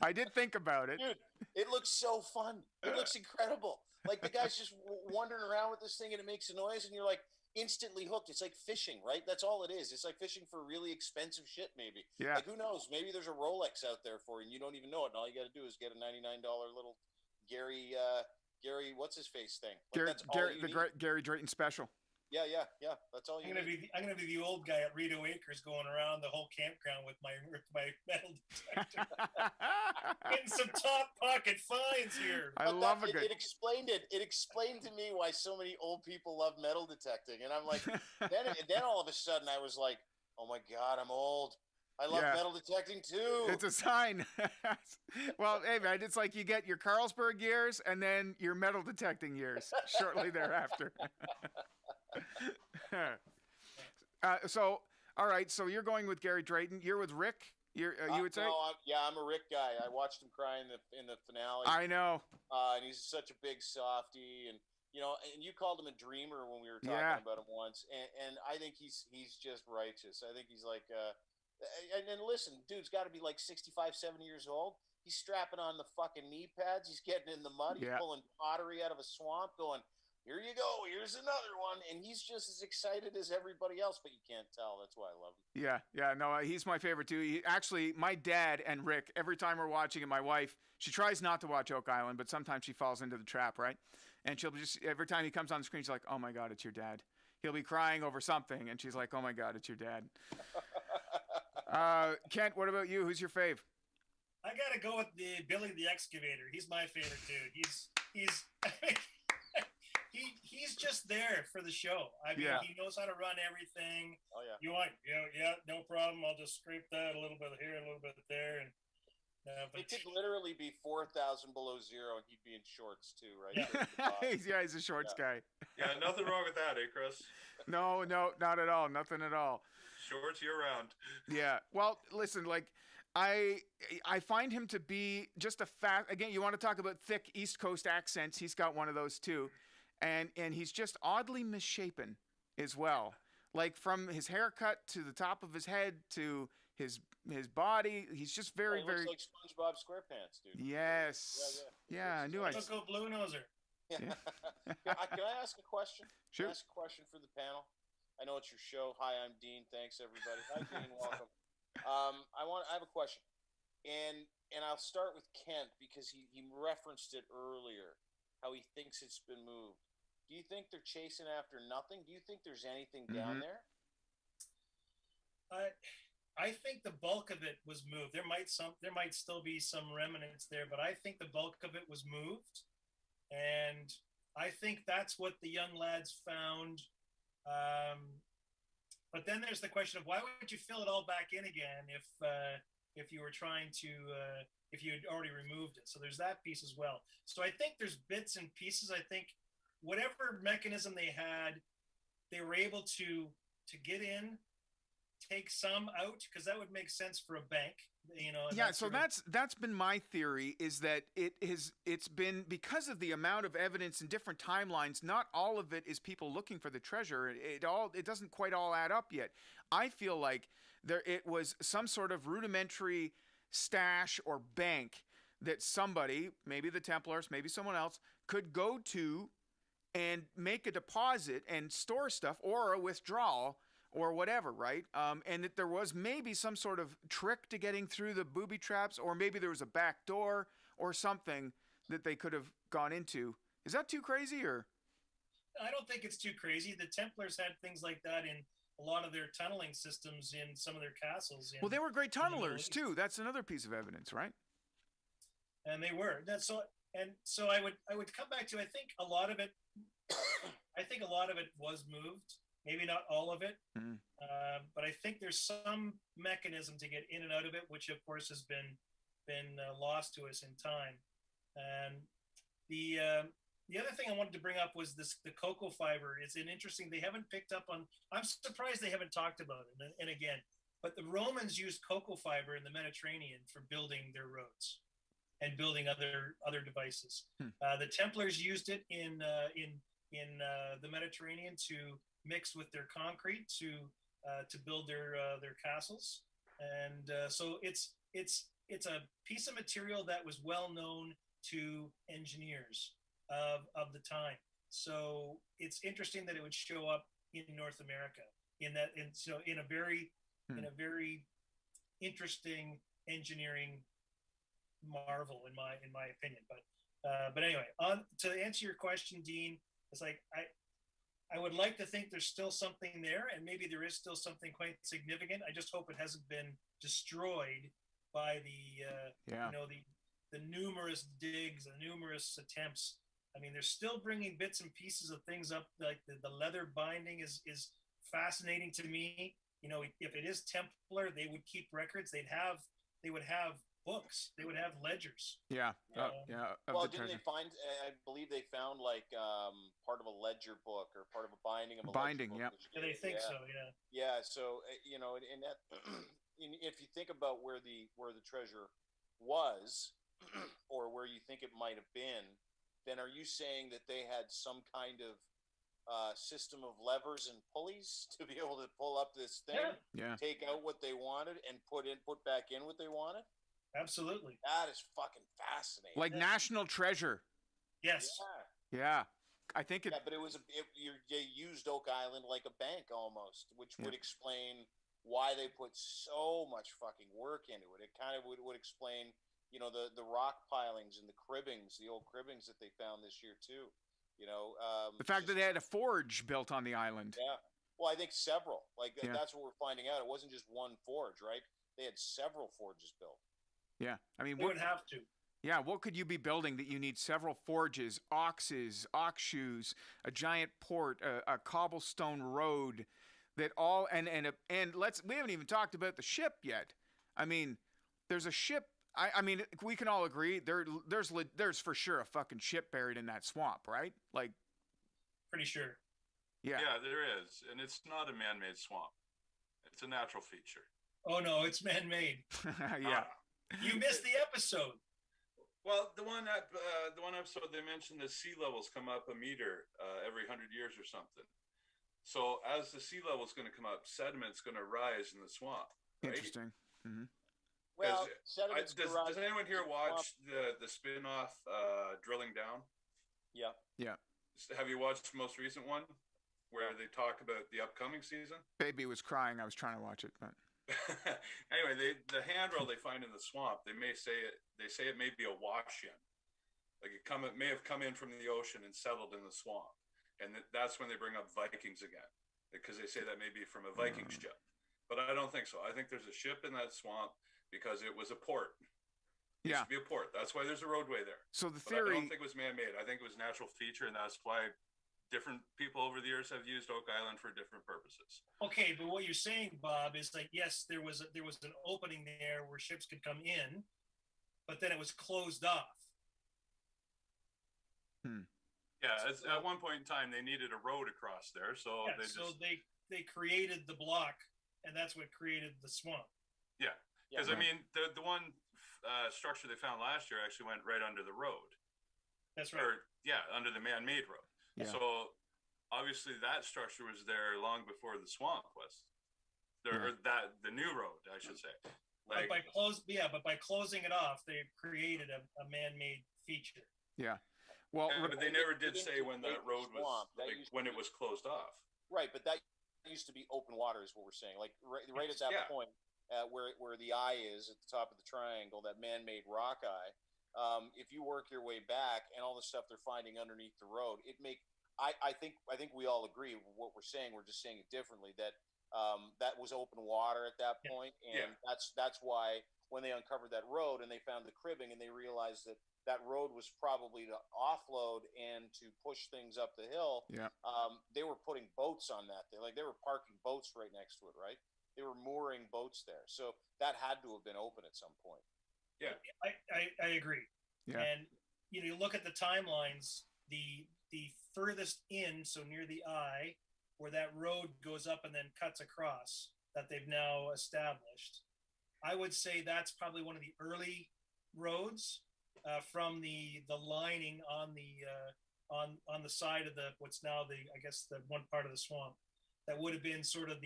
I did think about it. Dude, it looks so fun. It looks incredible. Like, the guy's just wandering around with this thing and it makes a noise and you're like instantly hooked. It's like fishing, right? That's all it is. It's like fishing for really expensive shit, maybe. Yeah. Like, who knows? Maybe there's a Rolex out there for you and you don't even know it. And all you got to do is get a $99 little Gary, what's his face thing. Like, Gary Drayton special. Yeah. That's all you need. I'm gonna be the old guy at Rito Acres going around the whole campground with my metal detector, getting some top pocket finds here. I love it. It explained it. It explained to me why so many old people love metal detecting, and I'm like, then all of a sudden I was like, oh my god, I'm old. I love metal detecting too. It's a sign. Well, hey man, it's like you get your Carlsberg years and then your metal detecting years shortly thereafter. So, all right. So you're going with Gary Drayton. You're with Rick. You would say? No, I'm a Rick guy. I watched him cry in the finale. I know. And he's such a big softy, and and you called him a dreamer when we were talking about him once, and I think he's just righteous. I think he's like. And then listen, dude's got to be like 65, 70 years old. He's strapping on the fucking knee pads. He's getting in the mud. He's pulling pottery out of a swamp going, here you go. Here's another one. And he's just as excited as everybody else, but you can't tell. That's why I love him. Yeah. No, he's my favorite too. Actually, my dad and Rick, every time we're watching it, my wife, she tries not to watch Oak Island, but sometimes she falls into the trap, right? And she'll just, every time he comes on the screen, she's like, oh my God, it's your dad. He'll be crying over something. And she's like, oh my God, it's your dad. Kent, what about you? Who's your fave? I gotta go with the Billy the Excavator. He's my favorite dude. He's he's just there for the show. I mean, Yeah. he knows how to run everything. Oh yeah. You want, yeah, no problem. I'll just scrape that a little bit here, a little bit there, and but It could literally be 4,000 below zero, and he'd be in shorts too, right? Yeah, he's a shorts guy. Yeah, nothing wrong with that, eh, Kris? No, not at all. Nothing at all. Shorts year round. Yeah. Well, listen, like I find him to be just a again, you want to talk about thick East Coast accents, he's got one of those too. And he's just oddly misshapen as well. Like from his haircut to the top of his head to his body, he's just very looks like SpongeBob SquarePants, dude. Yes. Yeah, I knew I go Blue Noser. Yeah. Can I ask a question? Sure. Can I ask a question for the panel? I know it's your show. Hi, I'm Dean. Thanks, everybody. Hi, Dean. Welcome. I have a question, and I'll start with Kent because he referenced it earlier, how he thinks it's been moved. Do you think they're chasing after nothing? Do you think there's anything down there? I think the bulk of it was moved. There might still be some remnants there, but I think the bulk of it was moved, and I think that's what the young lads found. But then there's the question of why would you fill it all back in again if you were trying to if you had already removed it? So there's that piece as well. So I think there's bits and pieces. I think whatever mechanism they had, they were able to get in, take some out, because that would make sense for a bank, you know. Yeah, so that's been my theory, is that it's been because of the amount of evidence in different timelines. Not all of it is people looking for the treasure. It doesn't quite all add up yet. I feel like it was some sort of rudimentary stash or bank that somebody, maybe the Templars, maybe someone else, could go to and make a deposit and store stuff, or a withdrawal or whatever, right? And that there was maybe some sort of trick to getting through the booby traps, or maybe there was a back door or something that they could have gone into. Is that too crazy, or? I don't think it's too crazy. The Templars had things like that in a lot of their tunneling systems in some of their castles. Well, they were great tunnelers too. That's another piece of evidence, right? And they were. So I would come back to, I think a lot of it was moved. Maybe not all of it, but I think there's some mechanism to get in and out of it, which of course has been lost to us in time. And the other thing I wanted to bring up was the cocoa fiber. It's an interesting. They haven't picked up on. I'm surprised they haven't talked about it. And again, but the Romans used cocoa fiber in the Mediterranean for building their roads and building other devices. The Templars used it in the Mediterranean to mix with their concrete to build their castles, and so it's a piece of material that was well known to engineers of the time. So it's interesting that it would show up in North America in a very interesting engineering marvel in my opinion. But anyway, to answer your question, Dean, it's like I would like to think there's still something there, and maybe there is still something quite significant. I just hope it hasn't been destroyed by the numerous digs, the numerous attempts. I mean, they're still bringing bits and pieces of things up, like the leather binding is fascinating to me. You know, if it is Templar, they would keep records. They would have books. They would have ledgers. Yeah. Well, didn't they find? I believe they found like part of a ledger book or part of a binding of a binding. Ledger book, Yeah, they think so. Yeah. Yeah. So you know, in that, if you think about where the treasure was, or where you think it might have been, then are you saying that they had some kind of system of levers and pulleys to be able to pull up this thing, take out what they wanted, and put back in what they wanted? Absolutely. That is fucking fascinating. Like national treasure. Yes. Yeah. I think it. Yeah, but they used Oak Island like a bank almost, which would explain why they put so much fucking work into it. It kind of would explain, you know, the rock pilings and the cribbings, the old cribbings that they found this year too. You know, the fact that they had a forge built on the island. Yeah. Well, I think several. Like that's what we're finding out. It wasn't just one forge, right? They had several forges built. Yeah. I mean, They would have to. yeah, what could you be building that you need several forges, ox shoes, a giant port, a cobblestone road, that all and let's we haven't even talked about the ship yet. I mean, there's a ship. I mean, we can all agree there's for sure a fucking ship buried in that swamp, right? Like, Pretty sure. yeah, Yeah, there is, and it's not a man-made swamp. It's a natural feature. Oh no, it's man-made. yeah, You missed the episode. Well, the one episode they mentioned the sea levels come up a meter every 100 years or something. So as the sea level is going to come up, sediment's going to rise in the swamp. Right? interesting. Mm-hmm. Well, sediments Does anyone here watch the spin-off Drilling Down? Yeah. Yeah. Have you watched the most recent one where they talk about the upcoming season? Baby was crying. I was trying to watch it, but Anyway, the handrail they find in the swamp, they say it may be a wash-in, like it may have come in from the ocean and settled in the swamp, and that's when they bring up Vikings again, because they say that may be from a Viking ship, but I don't think so. I think there's a ship in that swamp because it was a port. It used to be a port. That's why there's a roadway there. So the But I theory, don't think it was man-made. I think it was natural feature, and that's why different people over the years have used Oak Island for different purposes. Okay, but what you're saying, Bob, is like, yes, there was an opening there where ships could come in, but then it was closed off. Yeah, at one point in time they needed a road across there, so they created the block, and that's what created the swamp. Yeah, because I mean the one structure they found last year actually went right under the road. That's right. Under the man-made road. Yeah. So obviously that structure was there long before the swamp was there, or the new road, I should say. But by closing it off, they created a man-made feature. yeah. Well, but they never did say when that road was when it was closed off. Right, but that used to be open water, is what we're saying. Like right at that point, where the eye is at the top of the triangle, that man-made rock eye. If you work your way back and all the stuff they're finding underneath the road, I think we all agree with what we're saying. We're just saying it differently. That that was open water at that point, and that's why when they uncovered that road and they found the cribbing and they realized that road was probably to offload and to push things up the hill. Yeah. They were putting boats on that. They were parking boats right next to it, right? They were mooring boats there, so that had to have been open at some point. Yeah, I agree. Yeah. And you look at the timelines. The furthest in, so near the eye, where that road goes up and then cuts across, that they've now established. I would say that's probably one of the early roads from the lining on the side of the what's now the one part of the swamp that would have been sort of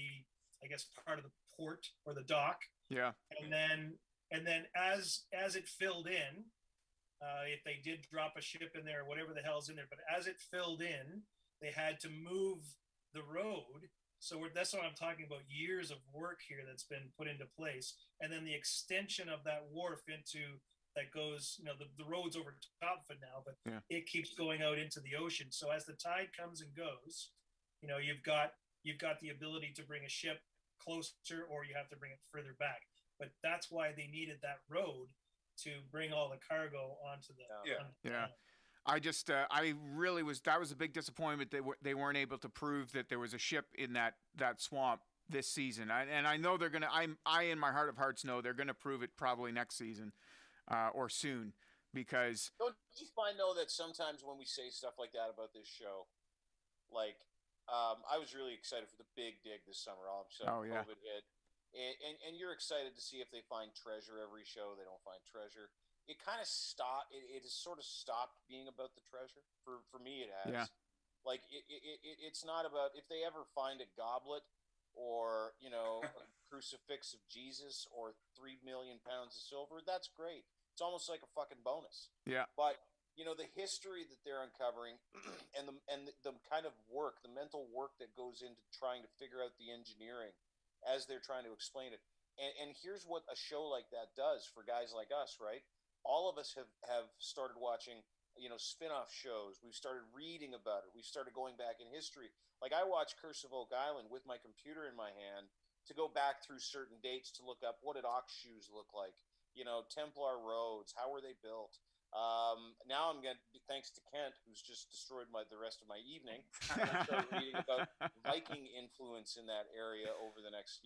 part of the port or the dock. Yeah. And then as it filled in, if they did drop a ship in there or whatever the hell's in there, but as it filled in, they had to move the road. So that's what I'm talking about, years of work here that's been put into place. And then the extension of that wharf that goes, the road's over top of it now, but it keeps going out into the ocean. So as the tide comes and goes, you've got the ability to bring a ship closer, or you have to bring it further back. But that's why they needed that road to bring all the cargo onto the I just I really was that was a big disappointment that they weren't able to prove that there was a ship in that swamp this season. I know they're gonna. I in my heart of hearts know they're gonna prove it probably next season or soon, because don't you find though that sometimes when we say stuff like that about this show, like I was really excited for the big dig this summer. All of a sudden, COVID hit. And you're excited to see if they find treasure every show. They don't find treasure. It kind of stopped. It has sort of stopped being about the treasure. For me, it has. Yeah. Like it's not about if they ever find a goblet or a crucifix of Jesus or 3 million pounds of silver. That's great. It's almost like a fucking bonus. Yeah. But the history that they're uncovering and the kind of work, the mental work that goes into trying to figure out the engineering as they're trying to explain it. And here's what a show like that does for guys like us, right? All of us have started watching, spin-off shows. We've started reading about it. We've started going back in history. Like I watched Curse of Oak Island with my computer in my hand to go back through certain dates to look up what did ox shoes look like Templar roads. How were they built? Now I'm going to, thanks to Kent, who's just destroyed the rest of my evening, I'm going to start reading about Viking influence in that area over the next,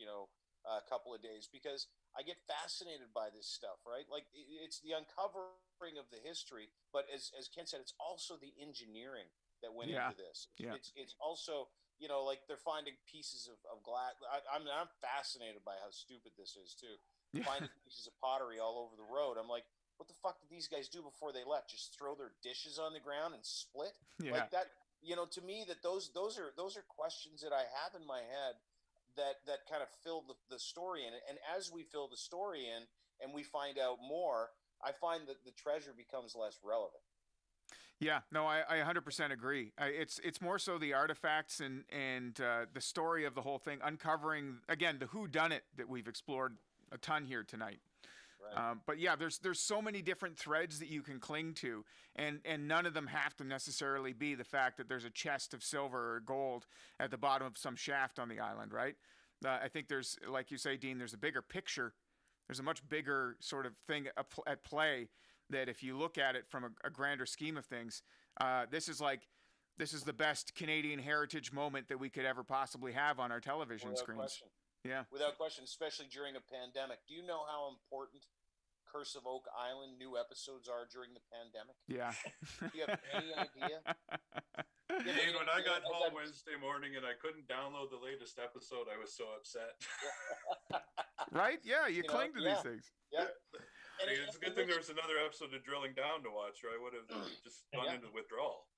couple of days, because I get fascinated by this stuff, right? Like it's the uncovering of the history, but as Kent said, it's also the engineering that went into this. It's also, like they're finding pieces of glass. I'm fascinated by how stupid this is too. Finding pieces of pottery all over the road. I'm like, what the fuck did these guys do before they left? Just throw their dishes on the ground and split? Like that, to me, that those are questions that I have in my head that kind of fill the story in. And as we fill the story in and we find out more, I find that the treasure becomes less relevant. Yeah, no, I 100% agree. It's more so the artifacts and the story of the whole thing, uncovering, again, the whodunit that we've explored a ton here tonight. Right. But yeah, there's so many different threads that you can cling to, and none of them have to necessarily be the fact that there's a chest of silver or gold at the bottom of some shaft on the island, right? I think there's, like you say, Dean, there's a bigger picture. There's a much bigger sort of thing at play that if you look at it from a grander scheme of things, this is the best Canadian heritage moment that we could ever possibly have on our television Without screens. Question. Yeah. Without question, especially during a pandemic. Do you know how important Curse of Oak Island new episodes are during the pandemic? Yeah. Do you have any idea? Dean, when I got home Wednesday morning and I couldn't download the latest episode, I was so upset. Right? Yeah, you cling to these things. Yeah. It's a good thing there was another episode of Drilling Down to watch, or I would have just gone into withdrawal.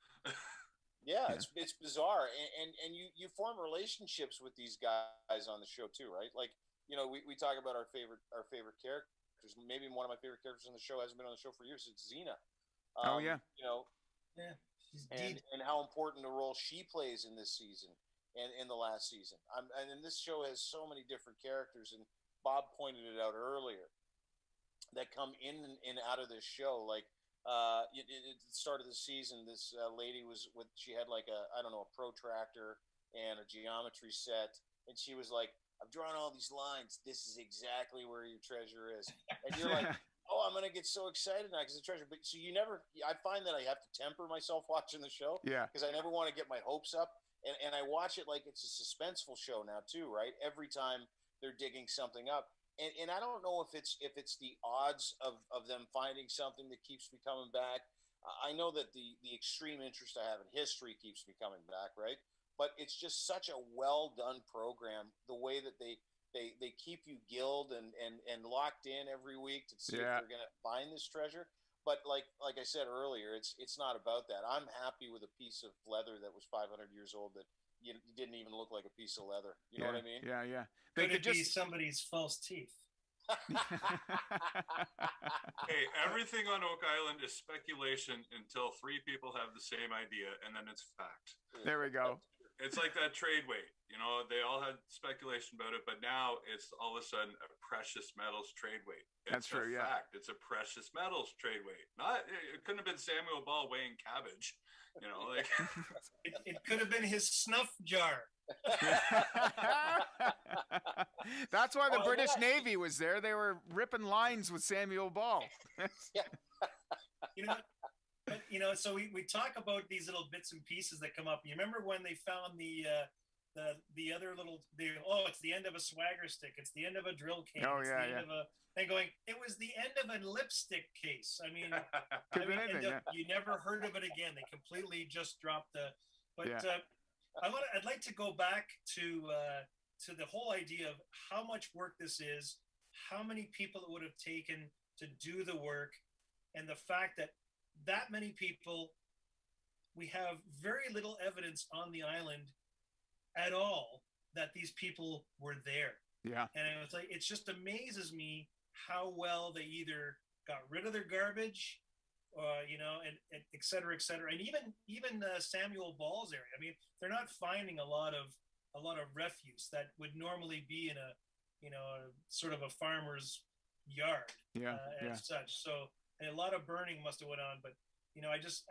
Yeah, it's bizarre, and you form relationships with these guys on the show too, right? Like, we talk about our favorite characters. Maybe one of my favorite characters on the show hasn't been on the show for years. It's Xena. Yeah, and how important a role she plays in this season and in the last season. And this show has so many different characters, and Bob pointed it out earlier, that come in and out of this show. Like, at the start of the season, this lady she had like a protractor and a geometry set, and she was like, I've drawn all these lines. This is exactly where your treasure is. And you're like, oh, I'm going to get so excited now because the treasure. But so I find that I have to temper myself watching the show. Yeah. Because I never want to get my hopes up. And I watch it like it's a suspenseful show now too, right? Every time they're digging something up. And I don't know if it's the odds of them finding something that keeps me coming back. I know that the extreme interest I have in history keeps me coming back, right? But it's just such a well done program. The way that they keep you gilled and locked in every week to see if they're going to find this treasure. But like I said earlier, it's not about that. I'm happy with a piece of leather that was 500 years old that you didn't even look like a piece of leather. You know what I mean? Yeah, yeah. Could it be somebody's false teeth? Hey, everything on Oak Island is speculation until three people have the same idea, and then it's fact. There we go. It's like that trade weight. They all had speculation about it, but now it's all of a sudden a precious metals trade weight. That's true, yeah. Fact. It's a precious metals trade weight. It couldn't have been Samuel Ball weighing cabbage. It could have been his snuff jar. That's why the British Navy was there. They were ripping lines with Samuel Ball. So we talk about these little bits and pieces that come up. You remember when they found the other little, it's the end of a swagger stick. It's the end of a drill cane. It's the end of a thing going. It was the end of a lipstick case. I mean, you never heard of it again. They completely just dropped the. But I'd like to go back to the whole idea of how much work this is, how many people it would have taken to do the work, and the fact that many people, we have very little evidence on the island at all that these people were there. Yeah. And it's like, it just amazes me how well they either got rid of their garbage, and et cetera, et cetera. And even Samuel Ball's area. I mean, they're not finding a lot of refuse that would normally be in a sort of a farmer's yard. As such. So, and a lot of burning must have went on, but I just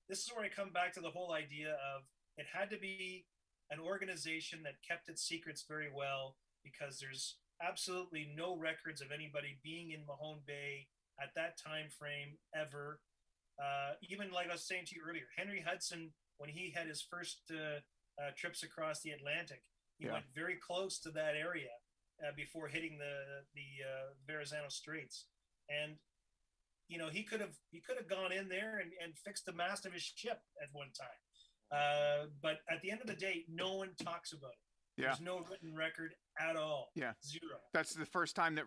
this is where I come back to the whole idea of it had to be an organization that kept its secrets very well, because there's absolutely no records of anybody being in Mahone Bay at that time frame ever. Even like I was saying to you earlier, Henry Hudson, when he had his first trips across the Atlantic, he went very close to that area before hitting the Verrazano Straits, and he could have gone in there and fixed the mast of his ship at one time. But at the end of the day, no one talks about it. Yeah. There's no written record at all. Yeah. Zero. That's the first time that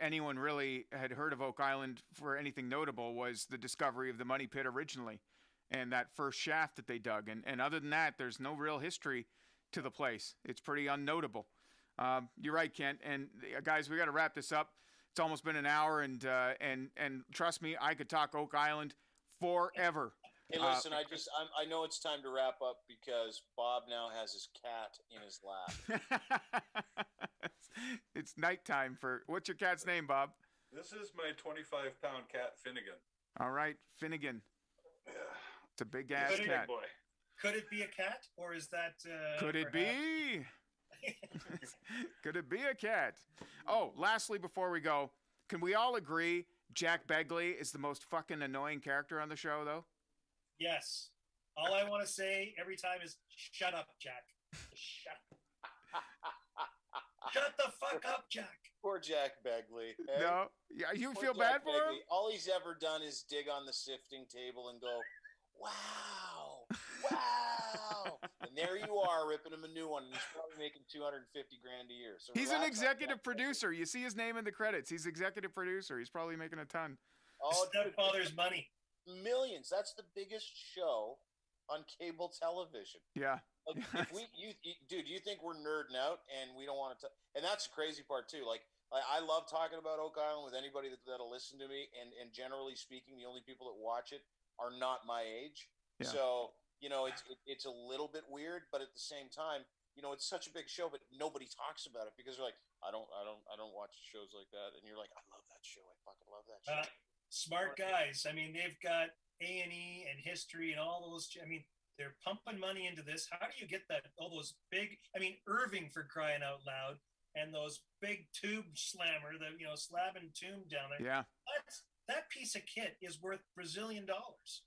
anyone really had heard of Oak Island for anything notable, was the discovery of the money pit originally and that first shaft that they dug. And other than that, there's no real history to the place. It's pretty unnotable. You're right, Kent. And guys, we got to wrap this up. It's almost been an hour, and trust me, I could talk Oak Island forever. Hey, listen, I know it's time to wrap up because Bob now has his cat in his lap. It's nighttime what's your cat's name, Bob? This is my 25-pound cat, Finnegan. All right, Finnegan. Yeah. It's a big ass cat. Boy. Could it be a cat, or is that? Could it be? Could it be a cat? Oh, lastly, before we go, can we all agree Jack Begley is the most fucking annoying character on the show, though? Yes. All I want to say every time is, shut up, Jack. Shut up. Shut the fuck up, Jack. Poor Jack Begley. Hey? No. Yeah, you Poor feel Jack bad for Begley. him? All he's ever done is dig on the sifting table and go, wow, wow. And there you are, ripping him a new one. And he's probably making $250,000 a year. So he's an executive producer. You see his name in the credits. He's executive producer. He's probably making a ton. Oh, stepfather's money. Millions. That's the biggest show on cable television. Yeah. Like, dude, you think we're nerding out and we don't want to? And that's the crazy part too. Like I love talking about Oak Island with anybody that'll listen to me. And generally speaking, the only people that watch it are not my age. Yeah. So it's a little bit weird, but at the same time, it's such a big show, but nobody talks about it because they're like, I don't watch shows like that. And you're like, I love that show. I fucking love that show. Smart guys. I mean, they've got A&E and history and all those. I mean, they're pumping money into this. How do you get that? All those big. I mean, Irving, for crying out loud, and those big tube slammer, slab and tomb down there. Yeah. That piece of kit is worth Brazilian dollars.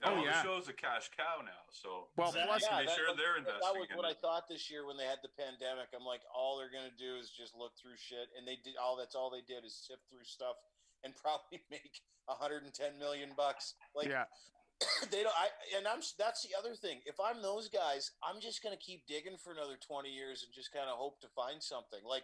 Oh yeah. The show's a cash cow now. So plus, they're investing. That was what I thought this year when they had the pandemic. I'm like, all they're gonna do is just look through shit, and they did all. That's all they did is sift through stuff and probably make $110 million. Like, yeah. They don't. That's the other thing. If I'm those guys, I'm just gonna keep digging for another 20 years and just kind of hope to find something. Like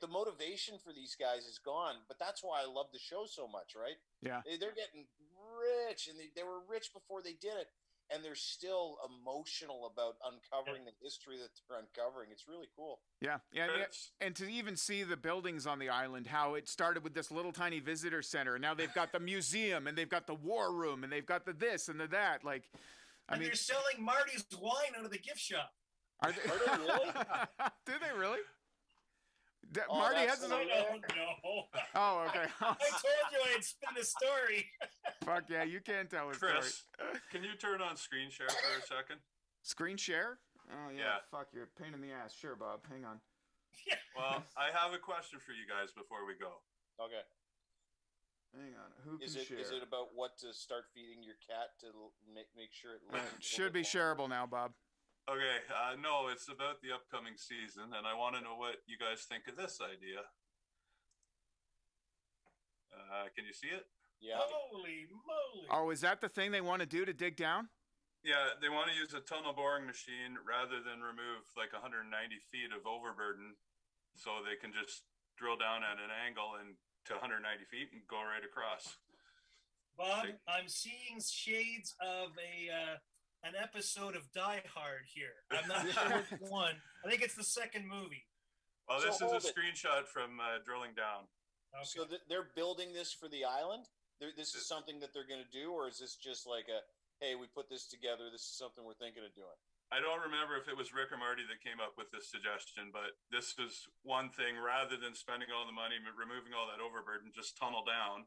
the motivation for these guys is gone. But that's why I love the show so much, right? Yeah. They're getting rich, and they were rich before they did it, and they're still emotional about uncovering the history that they're uncovering. It's really cool. Yeah. And to even see the buildings on the island, how it started with this little tiny visitor center, and now they've got the museum, and they've got the war room, and they've got the this and the that. Like, I mean, they're selling Marty's wine out of the gift shop. Are they really? Do they really? Marty hasn't. I don't know. Oh, okay. I told you I'd spin a story. Fuck yeah, you can tell a Kris, story. Can you turn on screen share for a second? Screen share? Oh yeah. Fuck, you're a pain in the ass. Sure, Bob. Hang on. Well, I have a question for you guys before we go. Okay. Hang on. Who can share? Is it about what to start feeding your cat to make sure it should be shareable now, Bob? Okay, no, it's about the upcoming season, and I want to know what you guys think of this idea. Can you see it? Yeah. Holy moly! Oh, is that the thing they want to do to dig down? Yeah, they want to use a tunnel boring machine rather than remove like 190 feet of overburden, so they can just drill down at an angle and to 190 feet and go right across. Bob, I'm seeing shades of an episode of Die Hard here. I'm not sure which one. I think it's the second movie. Well, this is a screenshot from drilling down. Okay. So they're building this for the island? This is something that they're going to do, or is this just like hey, we put this together, this is something we're thinking of doing? I don't remember if it was Rick or Marty that came up with this suggestion, but this is one thing. Rather than spending all the money, removing all that overburden, just tunnel down,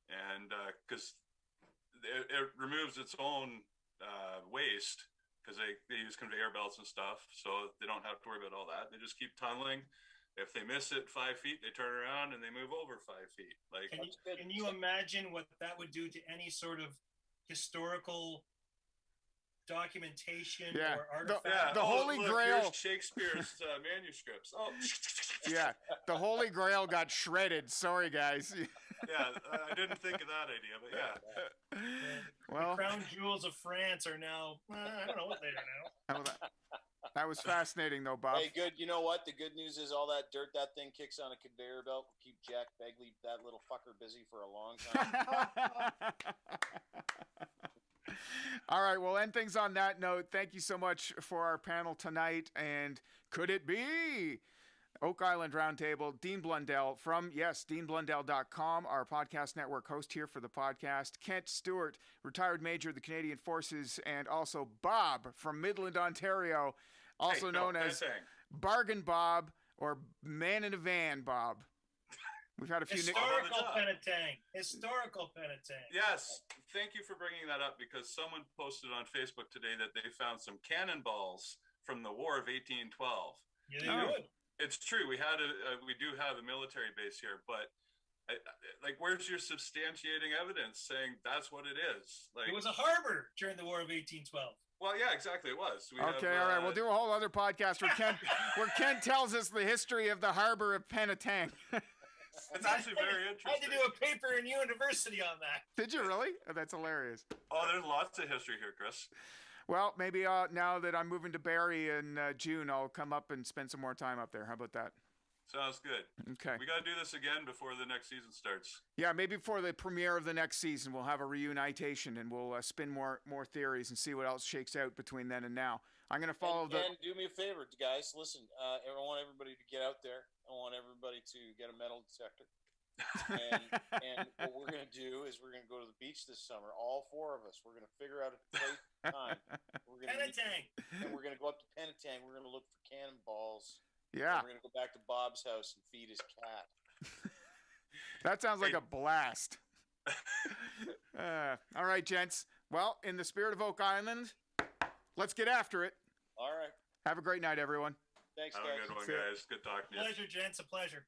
and because it removes its own waste, because they use conveyor belts and stuff, so they don't have to worry about all that. They just keep tunneling. If they miss it 5 feet, they turn around and they move over 5 feet. Like, Can you imagine what that would do to any sort of historical documentation or artifact? The Holy Grail. Here's Shakespeare's manuscripts. Oh, Yeah, the Holy Grail got shredded. Sorry, guys. yeah, I didn't think of that idea, but yeah. Well, the crown jewels of France are now, I don't know what they are now. That was fascinating, though, Bob. Hey, good. You know what? The good news is all that dirt that thing kicks on a conveyor belt will keep Jack Begley, that little fucker, busy for a long time. All right, we'll end things on that note. Thank you so much for our panel tonight. And could it be Oak Island Roundtable, Dean Blundell from, DeanBlundell.com, our podcast network host here for the podcast, Kent Stewart, retired major of the Canadian Forces, and also Bob from Midland, Ontario, also known as Bargain Bob or Man in a Van Bob. We've had a few Historical Penetang. Yes, thank you for bringing that up, because someone posted on Facebook today that they found some cannonballs from the War of 1812. Yeah, they would. It's true. We do have a military base here, but where's your substantiating evidence saying that's what it is? Like, it was a harbor during the War of 1812. Well, yeah, exactly. It was. All right. We'll do a whole other podcast where Kent tells us the history of the harbor of Penetang. It's actually very interesting. I had to do a paper in university on that. Did you really? Oh, that's hilarious. Oh, there's lots of history here, Chris. Well, maybe now that I'm moving to Barrie in June, I'll come up and spend some more time up there. How about that? Sounds good. Okay. We got to do this again before the next season starts. Yeah, maybe before the premiere of the next season, we'll have a reunitation and we'll spin more theories and see what else shakes out between then and now. I'm going to follow and do me a favor, guys. Listen, I want everybody to get out there. I want everybody to get a metal detector. and what we're going to do is we're going to go to the beach this summer, all four of us. We're going to figure out a place and time. We're going and we're going to go up to Penetang. We're going to look for cannonballs. Yeah. We're going to go back to Bob's house and feed his cat. That sounds like a blast. All right, gents. Well, in the spirit of Oak Island, let's get after it. All right. Have a great night, everyone. Thanks, guys. Have a good one, guys. Good talking to you. Pleasure, gents. A pleasure.